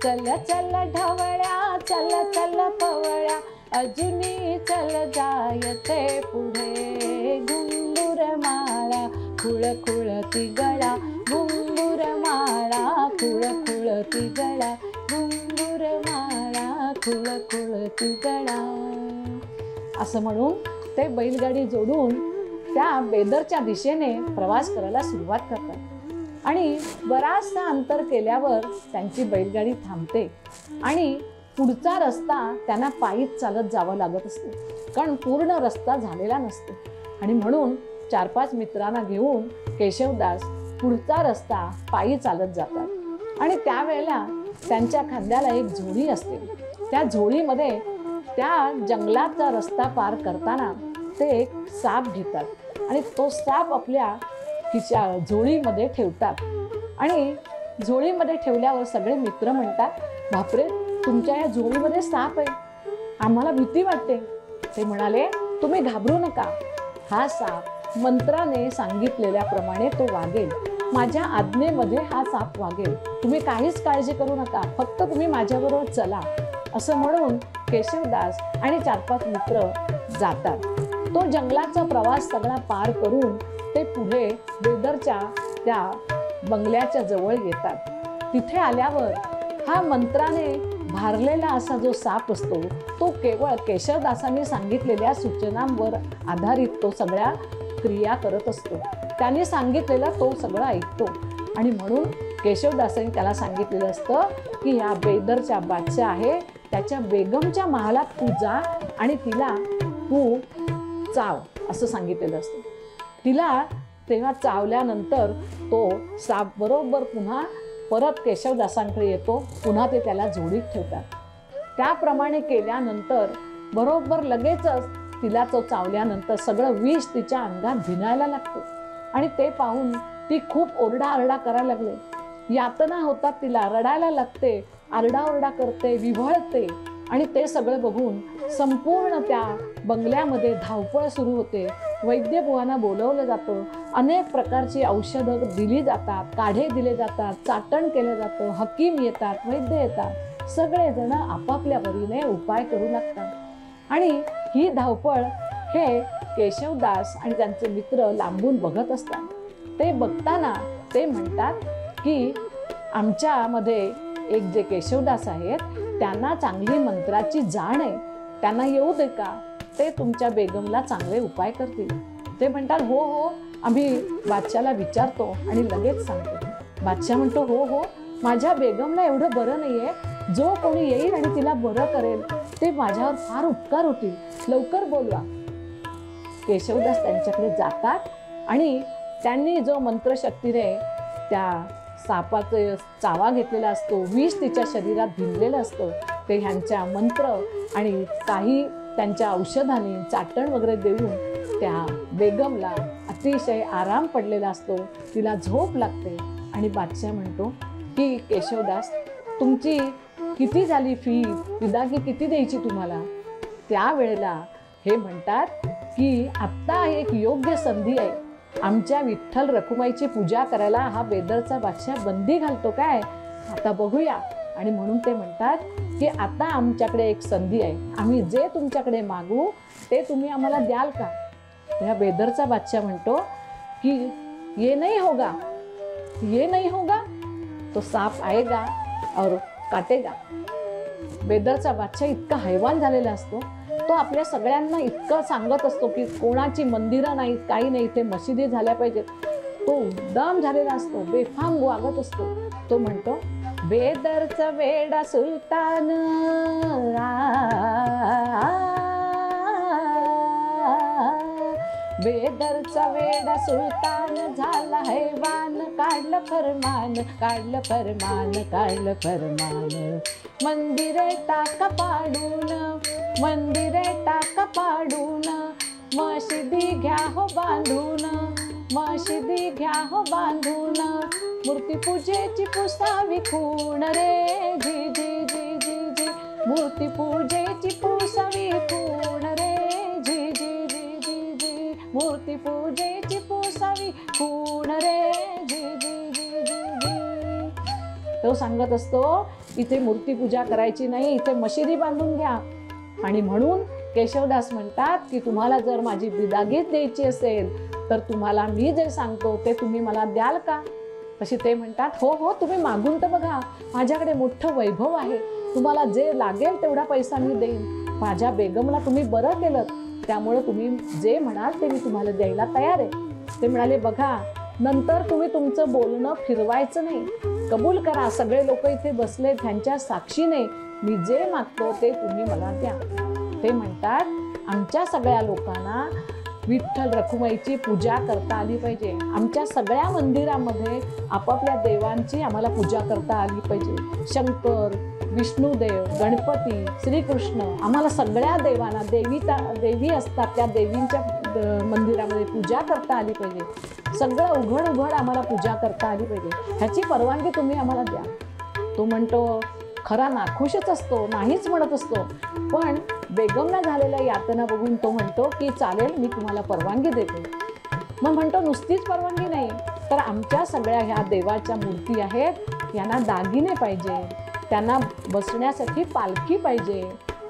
चल चल ढवळ्या, चल चल पवळ्या, अजूनी चल जायचे पुढे. घुंगुर माळा खुळखुळती गळा, घुंगुर माळा खुळखुळती गळा, घुंगुर माळा खुळखुळती गळा. असं म्हणून ते बैलगाडी जोडून त्या बेदरच्या दिशेने प्रवास करायला सुरुवात करतात. आणि बराचसा अंतर केल्यावर त्यांची बैलगाडी थांबते आणि पुढचा रस्ता त्यांना पायीच चालत जावं लागत असते, कारण पूर्ण रस्ता झालेला नसतो. आणि म्हणून 4-5 मित्रांना घेऊन केशवदास पुढचा रस्ता पायी चालत जातात. आणि त्यावेळेला त्यांच्या खांद्याला एक झोळी असते. त्या झोळीमध्ये त्या जंगलाचा रस्ता पार करताना ते एक साप घेतात आणि तो साप आपल्या झोळीमध्ये ठेवतात. आणि झोळीमध्ये ठेवल्यावर सगळे मित्र म्हणतात, बापरे, तुमच्या या झोळीमध्ये साप आहे, आम्हाला भीती वाटते. ते म्हणाले, तुम्ही घाबरू नका, हा साप मंत्राने सांगितलेल्याप्रमाणे तो वागेल, माझ्या आज्ञेमध्ये हा साप वागेल, तुम्ही काहीच काळजी करू नका, फक्त तुम्ही माझ्याबरोबर चला. असं म्हणून केशवदास आणि 4-5 मित्र जातात. तो जंगलाचा प्रवास सगळा पार करून ते पुढे बेदरच्या त्या बंगल्याच्या जवळ येतात. तिथे आल्यावर हा मंत्राने भारलेला असा जो साप असतो तो केवळ केशवदासांनी सांगितलेल्या सूचनांवर आधारित तो सगळ्या क्रिया करत असतो. त्याने सांगितलेलं तो सगळं ऐकतो. आणि म्हणून केशवदासांनी त्याला सांगितलेलं असतं की या बेदरच्या बादशाह आहे, त्याच्या बेगमच्या महालात तू जा आणि तिला तू चाव असं सांगितलेलं असतं. तिला तेव्हा चावल्यानंतर तो साप बरोबर पुन्हा परत केशवदासांकडे येतो. पुन्हा ते त्याला झोळीत ठेवतात. त्याप्रमाणे केल्यानंतर बरोबर लगेचच तिला तो चावल्यानंतर सगळं विष तिच्या अंगात भिनायला लागतं. आणि ते पाहून ती खूप ओरडाआरडा करायला लागले. यातना होतात तिला, रडायला लागते, आरडाओरडा करते, विव्हळते. आणि ते सगळं बघून संपूर्ण त्या बंगल्यामध्ये धावपळ सुरू होते. वैद्यबुवांना बोलवलं जातं, अनेक प्रकारची औषधं दिली जातात, काढे दिले जातात, चाटण केलं जातं, हकीम येतात, वैद्य येतात, सगळेजण आपापल्या परीने उपाय करू लागतात. आणि ही धावपळ हे केशवदास आणि त्यांचे मित्र लांबून बघत असतात. ते बघताना ते म्हणतात की आमच्यामध्ये एक जे केशवदास आहेत त्यांना चांगली मंत्राची जाण आहे, त्यांना येऊ दे का, ते तुमच्या बेगमला चांगले उपाय करतील. ते म्हणतात, हो हो, आम्ही बादशाला विचारतो आणि लगेच सांगतो. बादशाह म्हणतो, हो हो, माझ्या बेगमला एवढं बरं नाही आहे, जो कोणी येईल आणि तिला बरं करेल ते माझ्यावर फार उपकार होतील, लवकर बोलवा. केशवदास त्यांच्याकडे जातात आणि त्यांनी जो मंत्रशक्तीने त्या सापाचा चावा घेतलेला असतो, विष तिच्या शरीरात भिनलेलं असतं, ते ह्यांच्या मंत्र आणि काही त्यांच्या औषधाने चाटण वगैरे देऊन त्या बेगमला अतिशय आराम पडलेला असतो. तिला झोप लागते. आणि बादशाह म्हणतो की केशवदास, तुमची किती झाली फी, विदागी किती द्यायची तुम्हाला? त्यावेळेला हे म्हणतात की आत्ता एक योग्य संधी आहे, आमच्या विठ्ठल रखुमाईची पूजा करायला हा बेदरचा बादशाह बंदी घालतो काय, आता बघूया. आणि म्हणून ते म्हणतात की आता आमच्याकडे एक संधी आहे, आम्ही जे तुमच्याकडे मागू ते तुम्ही आम्हाला द्याल का? ह्या बेदरचा बादशाह म्हणतो की ये नहीं होगा, ये नहीं होगा, तो सांप आएगा और काटेगा. बेदरचा बादशाह इतका हैवान झालेला असतो, तो आपल्या सगळ्यांना इतकं सांगत असतो की कोणाची मंदिरं नाहीत, काही नाही, इथे मशिदी झाल्या पाहिजेत. तो उद्दाम झालेला असतो, बेफाम वागत असतो. तो म्हणतो, बेदरचा वेडा सुलतान, बेदरचा वेडा सुलतान झाला हैवान, काढलं फरमान, काढलं फरमान, काढलं फरमान. मंदिरे टाका पाडून, मंदिरे टाका पाडून, मशिदी घ्या हो बांधून, मशिदी घ्या हो बांधून, मूर्तीपूजेची पुसावी खूण रे, जी जी जी जी जी, मूर्तीपूजेची पुसावी खूण रे, जी जी जी जी जी, मूर्तीपूजेची पुसावी खूण रे, जी जी जी जी जी. तो सांगत असतो इथे मूर्तीपूजा करायची नाही, इथे मशिदी बांधून घ्या. आणि म्हणून केशवदास म्हणतात की तुम्हाला जर माझी बिदागीत द्यायची असेल तर तुम्हाला मी जे सांगतो ते तुम्ही मला द्याल का? तशी ते म्हणतात हो हो, तुम्ही मागून तर बघा, माझ्याकडे मोठं वैभव आहे, तुम्हाला जे लागेल तेवढा पैसा मी देईन. माझ्या बेगमला तुम्ही बरं केलं, त्यामुळे तुम्ही जे म्हणाल ते मी तुम्हाला द्यायला तयार आहे. ते म्हणाले बघा, नंतर तुम्ही तुमचं बोलणं फिरवायचं नाही, कबूल करा. सगळे लोक इथे बसले, त्यांच्या साक्षीने मी जे मागतो ते तुम्ही मला द्या. ते म्हणतात आमच्या सगळ्या लोकांना विठ्ठल रखुमाईची पूजा करता आली पाहिजे. आमच्या सगळ्या मंदिरामध्ये आपापल्या देवांची आम्हाला पूजा करता आली पाहिजे. शंकर, विष्णुदेव, गणपती, श्रीकृष्ण, आम्हाला सगळ्या देवांना देवी असतात त्या देवींच्या मंदिरामध्ये पूजा करता आली पाहिजे. सगळं उघड उघड आम्हाला पूजा करता आली पाहिजे. ह्याची परवानगी तुम्ही आम्हाला द्या. तो म्हणतो खरा नाखुशच असतो, नाहीच म्हणत असतो, पण बेगमला झालेल्या यातना बघून तो म्हणतो की चालेल, मी तुम्हाला परवानगी देतो. मग म्हणतो नुसतीच परवानगी नाही, तर आमच्या सगळ्या ह्या देवाच्या मूर्ती आहेत, यांना दागिने पाहिजे, त्यांना बसण्यासाठी पालखी पाहिजे,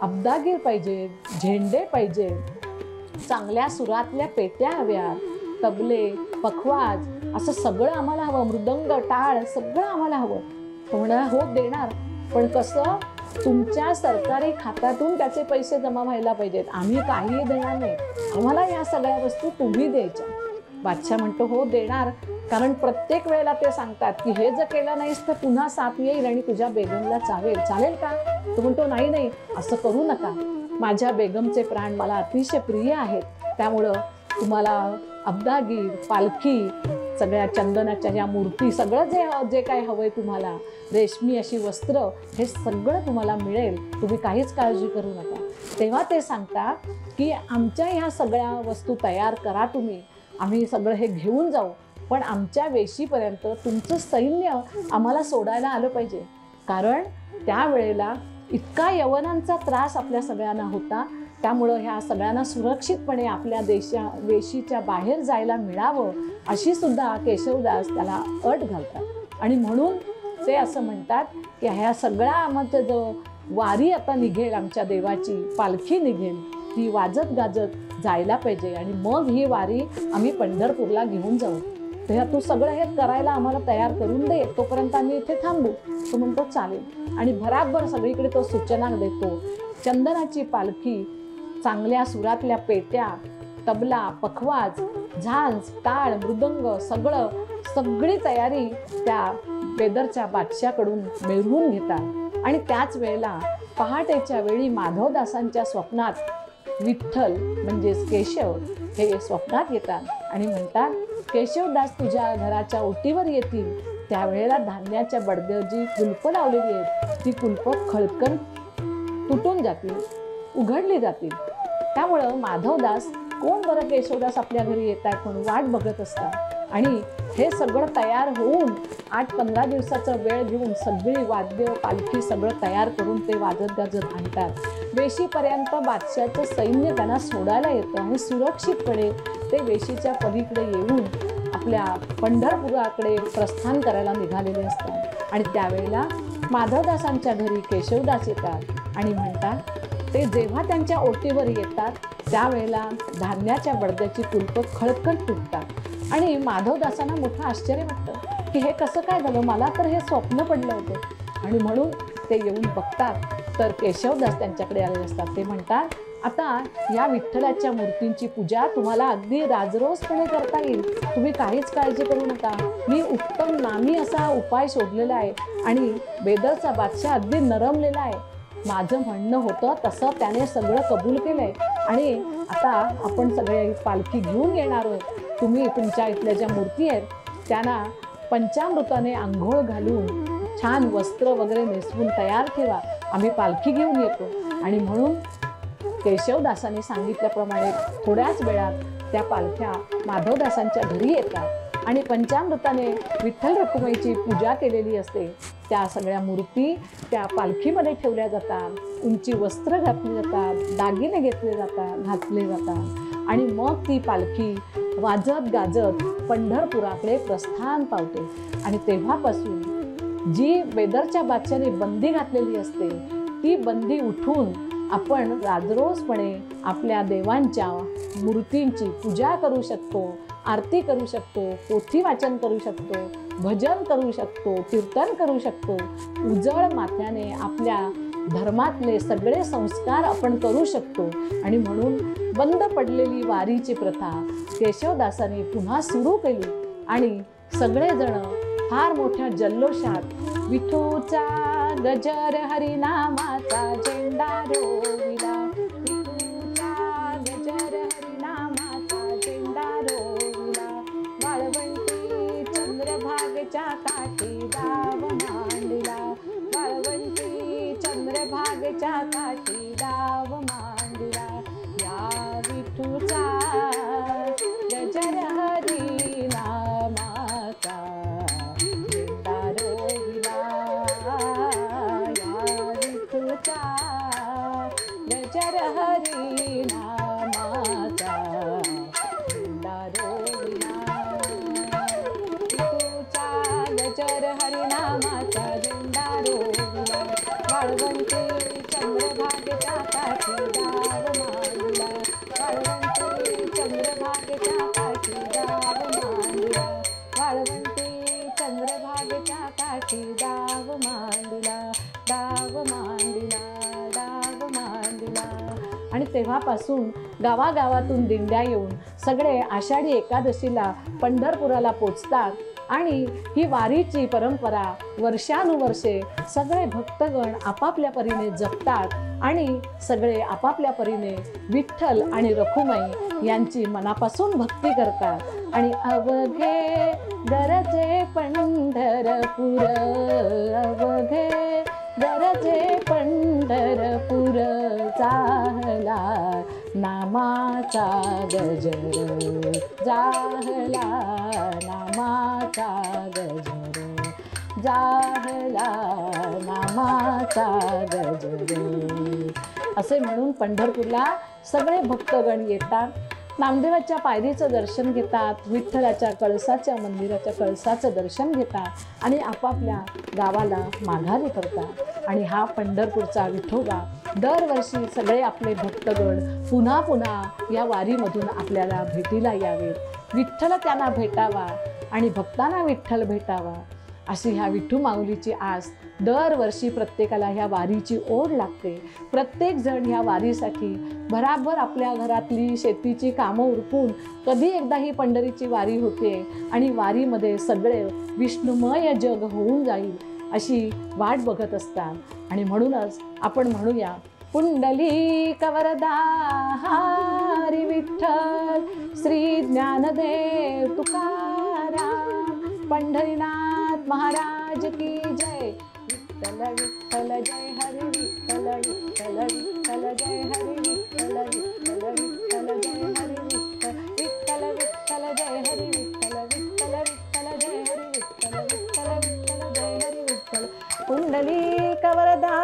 अब्दागीर पाहिजे, झेंडे पाहिजे, चांगल्या सुरातल्या पेट्या हव्यात, तबले, पखवाज, असं सगळं आम्हाला हवं, मृदंग, टाळ सगळं आम्हाला हवं. तो म्हणाला हो देणार, पण कसं, तुमच्या सरकारी खात्यातून त्याचे पैसे जमा व्हायला पाहिजेत, आम्ही काहीही देणार नाही, आम्हाला या सगळ्या वस्तू तुम्ही द्यायच्या. बादशाह म्हणतो हो देणार, कारण प्रत्येक वेळेला ते सांगतात की हे जर केलं नाहीस तर पुन्हा साप येईल आणि तुझ्या बेगमला चावेल. चालेल का? तो म्हणतो नाही नाही, असं करू नका, माझ्या बेगमचे प्राण मला अतिशय प्रिय आहेत, त्यामुळं तुम्हाला अब्दागीर, पालखी, सगळ्या चंदनाच्या ह्या मूर्ती, सगळं जे काय हवंय तुम्हाला, रेशमी अशी वस्त्र, हे सगळं तुम्हाला मिळेल, तुम्ही काहीच काळजी करू नका. तेव्हा ते सांगतात की आमच्या ह्या सगळ्या वस्तू तयार करा तुम्ही, आम्ही सगळं हे घेऊन जाऊ, पण आमच्या वेशीपर्यंत तुमचं सैन्य आम्हाला सोडायला आलं पाहिजे. कारण त्यावेळेला इतका यवनांचा त्रास आपल्या सगळ्यांना होता, त्यामुळं ह्या सगळ्यांना सुरक्षितपणे आपल्या वेशीच्या बाहेर जायला मिळावं, अशी सुद्धा केशवदास त्याला अट घालतात. आणि म्हणून ते असं म्हणतात की ह्या सगळ्या आमचं जो वारी आता निघेल, आमच्या देवाची पालखी निघेल, ती वाजत गाजत जायला पाहिजे, आणि मग ही वारी आम्ही पंढरपूरला घेऊन जाऊ. तेव्हा तू सगळं हे करायला आम्हाला तयार करून दे, तोपर्यंत आम्ही इथे थांबू. तो म्हणतो चालेल, आणि भराभर सगळीकडे तो सूचना देतो. चंदनाची पालखी, चांगल्या सुरातल्या पेट्या, तबला, पखवाज, झांज, टाळ, मृदंग, सगळी तयारी त्या बेदरच्या बादशाकडून मिळवून घेतात. आणि त्याच वेळेला पहाटेच्या वेळी माधवदासांच्या स्वप्नात विठ्ठल म्हणजेच केशव हे स्वप्नात येतात आणि म्हणतात केशवदास तुझ्या घराच्या ओटीवर येतील, त्यावेळेला धान्याच्या बडद्याची कुलपं लावलेली आहेत, ती कुलपं खळकन तुटून जातील, उघडली जातील. त्यामुळं माधवदास कोण बरं केशवदास आपल्या घरी येत आहेत म्हणून वाट बघत असतात. आणि हे सगळं तयार होऊन 8-15 दिवसाचा वेळ घेऊन सगळी वाद्य, पालखी सगळं तयार करून ते वाजत गाजत आणतात. वेशीपर्यंत बादशाचं सैन्य त्यांना सोडायला येतं आणि सुरक्षितपणे ते वेशीच्या पलीकडे येऊन आपल्या पंढरपुराकडे प्रस्थान करायला निघालेले असतात. आणि त्यावेळेला माधवदासांच्या घरी केशवदास येतात आणि म्हणतात, ते जेव्हा त्यांच्या ओटीवर येतात त्यावेळेला धान्याच्या बडद्याची कुलपं खळखळ तुटतात आणि माधवदासांना मोठं आश्चर्य वाटतं की हे कसं काय झालं, मला तर हे स्वप्न पडलं होतं. आणि म्हणून ते येऊन बघतात तर केशवदास त्यांच्याकडे आलेले असतात. ते म्हणतात, आता या विठ्ठलाच्या मूर्तींची पूजा तुम्हाला अगदी राजरोसपणे करता येईल, तुम्ही काहीच काळजी करू नका, मी उत्तम नामी असा उपाय शोधलेला आहे आणि बेदरचा बादशाह अगदी नरमलेला आहे. माझं म्हणणं होतं तसं त्याने सगळं कबूल केलं आहे आणि आता आपण सगळे पालखी घेऊन येणार आहोत. तुम्ही तुमच्या इथल्या ज्या मूर्ती आहेत त्यांना पंचामृताने आंघोळ घालून छान वस्त्र वगैरे नेसवून तयार ठेवा, आम्ही पालखी घेऊन येतो. आणि म्हणून केशवदासांनी सांगितल्याप्रमाणे थोड्याच वेळात त्या पालख्या माधवदासांच्या घरी येतात आणि पंचामृताने विठ्ठल रखुमाईची पूजा केलेली असते त्या सगळ्या मूर्ती त्या पालखीमध्ये ठेवल्या जातात, उंची वस्त्र घातली जातात, दागिने घेतले जातात, घातले जातात आणि मग ती पालखी वाजत गाजत पंढरपुराकडे प्रस्थान पावते. आणि तेव्हापासून जी बेदरच्या बादशाने बंदी घातलेली असते ती बंदी उठून आपण राजरोसपणे आपल्या देवांच्या मूर्तींची पूजा करू शकतो, आरती करू शकतो, पोथी वाचन करू शकतो, भजन करू शकतो, कीर्तन करू शकतो. उजळ माथ्याने आपल्या धर्मातले सगळे संस्कार आपण करू शकतो. आणि म्हणून बंद पडलेली वारीची प्रथा केशवदासांनी पुन्हा सुरू केली आणि सगळेजण फार मोठ्या जल्लोषात विठूचा गजर हरिनामाचा झेंडा रोविला, विठूचा गजर हरिनामाचा झेंडा रोविला, वाळवंटी चंद्रभागेच्या काठी गाव मांडला, वाळवंटी चंद्रभागेच्या काठी गाव मांडला, या विठूचा गजर हरिनामाचा झेंडा रोविला, या विठूचा गजर हरिनामाचा झेंडा रोविला, विठूचा गजर हरिनामाचा झेंडा रोविला, वाळवंटी चंद्रभागेच्या काठी गाव मांडला, वाळवंटी चंद्रभागेच्या काठी गाव मांडला, वाळवंटी चंद्रभागेच्या काठी गाव मांडला, गाव मांडला, गाव मांडला. आणि तेव्हापासून गावागावातून दिंड्या येऊन सगळे आषाढी एकादशीला पंढरपुराला पोचतात आणि ही वारीची परंपरा वर्षानुवर्षे सगळे भक्तगण आपापल्या परीने जपतात आणि सगळे आपापल्या परीने विठ्ठल आणि रखुमाई यांची मनापासून भक्ती करतात. आणि अवघे गरजे पंढरपूर, अवघे गरजे पंढरपूर, जाहला नामाचा गजर, जाहला नामाचा गजर, जाहला नामाचा गजर. असे म्हणून पंढरपूरला सगळे भक्तगण येतात, नामदेवाच्या पायरीचं दर्शन घेतात, विठ्ठलाच्या कळसाच्या मंदिराच्या कळसाचं दर्शन घेतात आणि आपापल्या गावाला माघारी करतात. आणि हा पंढरपूरचा विठोबा दरवर्षी सगळे आपले भक्तगण पुन्हा पुन्हा या वारीमधून आपल्याला भेटीला यावेत, विठ्ठल त्यांना भेटावा आणि भक्तांना विठ्ठल भेटावा अशी ह्या विठू माऊलीची आस दरवर्षी प्रत्येकाला ह्या वारीची ओढ लागते. प्रत्येक जण ह्या वारीसाठी भराभर आपल्या घरातली शेतीची कामं उरकून कधी एकदा ही पंढरीची वारी होते आणि वारीमध्ये सगळे विष्णुमय जग होऊन जाईल अशी वाट बघत असतात. आणि म्हणूनच आपण म्हणूया, पुंडलिक वरदा हरी विठ्ठल, श्री ज्ञानदेव तुकाराम, पंढरीनाथ महाराज की जय. विठ्ठल विठ्ठल जय हरी विठ्ठल, विठ्ठल विठ्ठल जय हरी विठ्ठल, विठ्ठल विठ्ठल जय हरी विठ्ठल, विठ्ठल विठ्ठल जय हरी विठ्ठल, विठ्ठल विठ्ठल जय हरी विठ्ठल, विठ्ठल विठ्ठल जय हरी विठ्ठल. पुंडलिक वरदा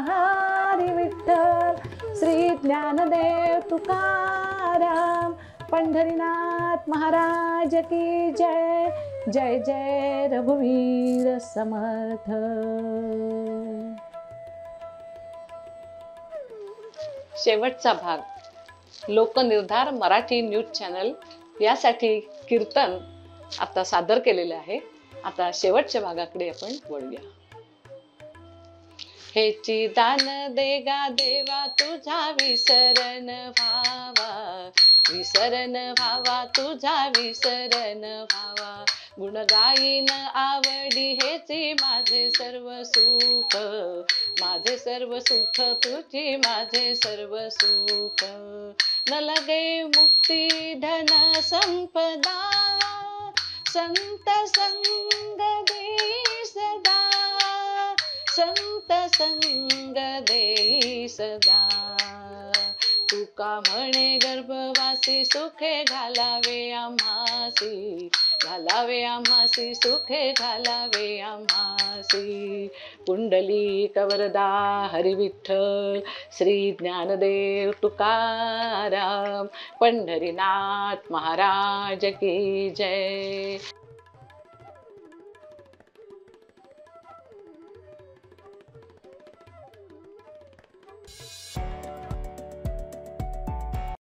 हरी विठ्ठल, श्री ज्ञानदेव तुकाराम, पंढरीनाथ महाराज की जय. जय जय रघुवीर समर्थ. शेवटचा भाग लोकनिर्धार मराठी न्यूज चॅनल यासाठी कीर्तन आता सादर केलेले आहे. आता शेवटच्या भागाकडे आपण वळूया. हेची दान देगा देवा तुझा विसरण व्हावा, विसरण व्हावा तुझा विसरण व्हावा, गुण गाईन आवडी हेची माझे सर्व सुख, माझे सर्व सुख तुझी माझे सर्व सुख. न लगे मुक्ती धन संपदा, संत संग दे सदा, संत संग दे सदा. तुका म्हणे गर्भवासी सुखे घालावे आम्हासी, घालावे आम्हासी सुखे घालावे आम्हासी. पुंडलिक वरदा हरी विठ्ठल, श्री ज्ञानदेव तुकाराम, पंढरीनाथ महाराज की जय.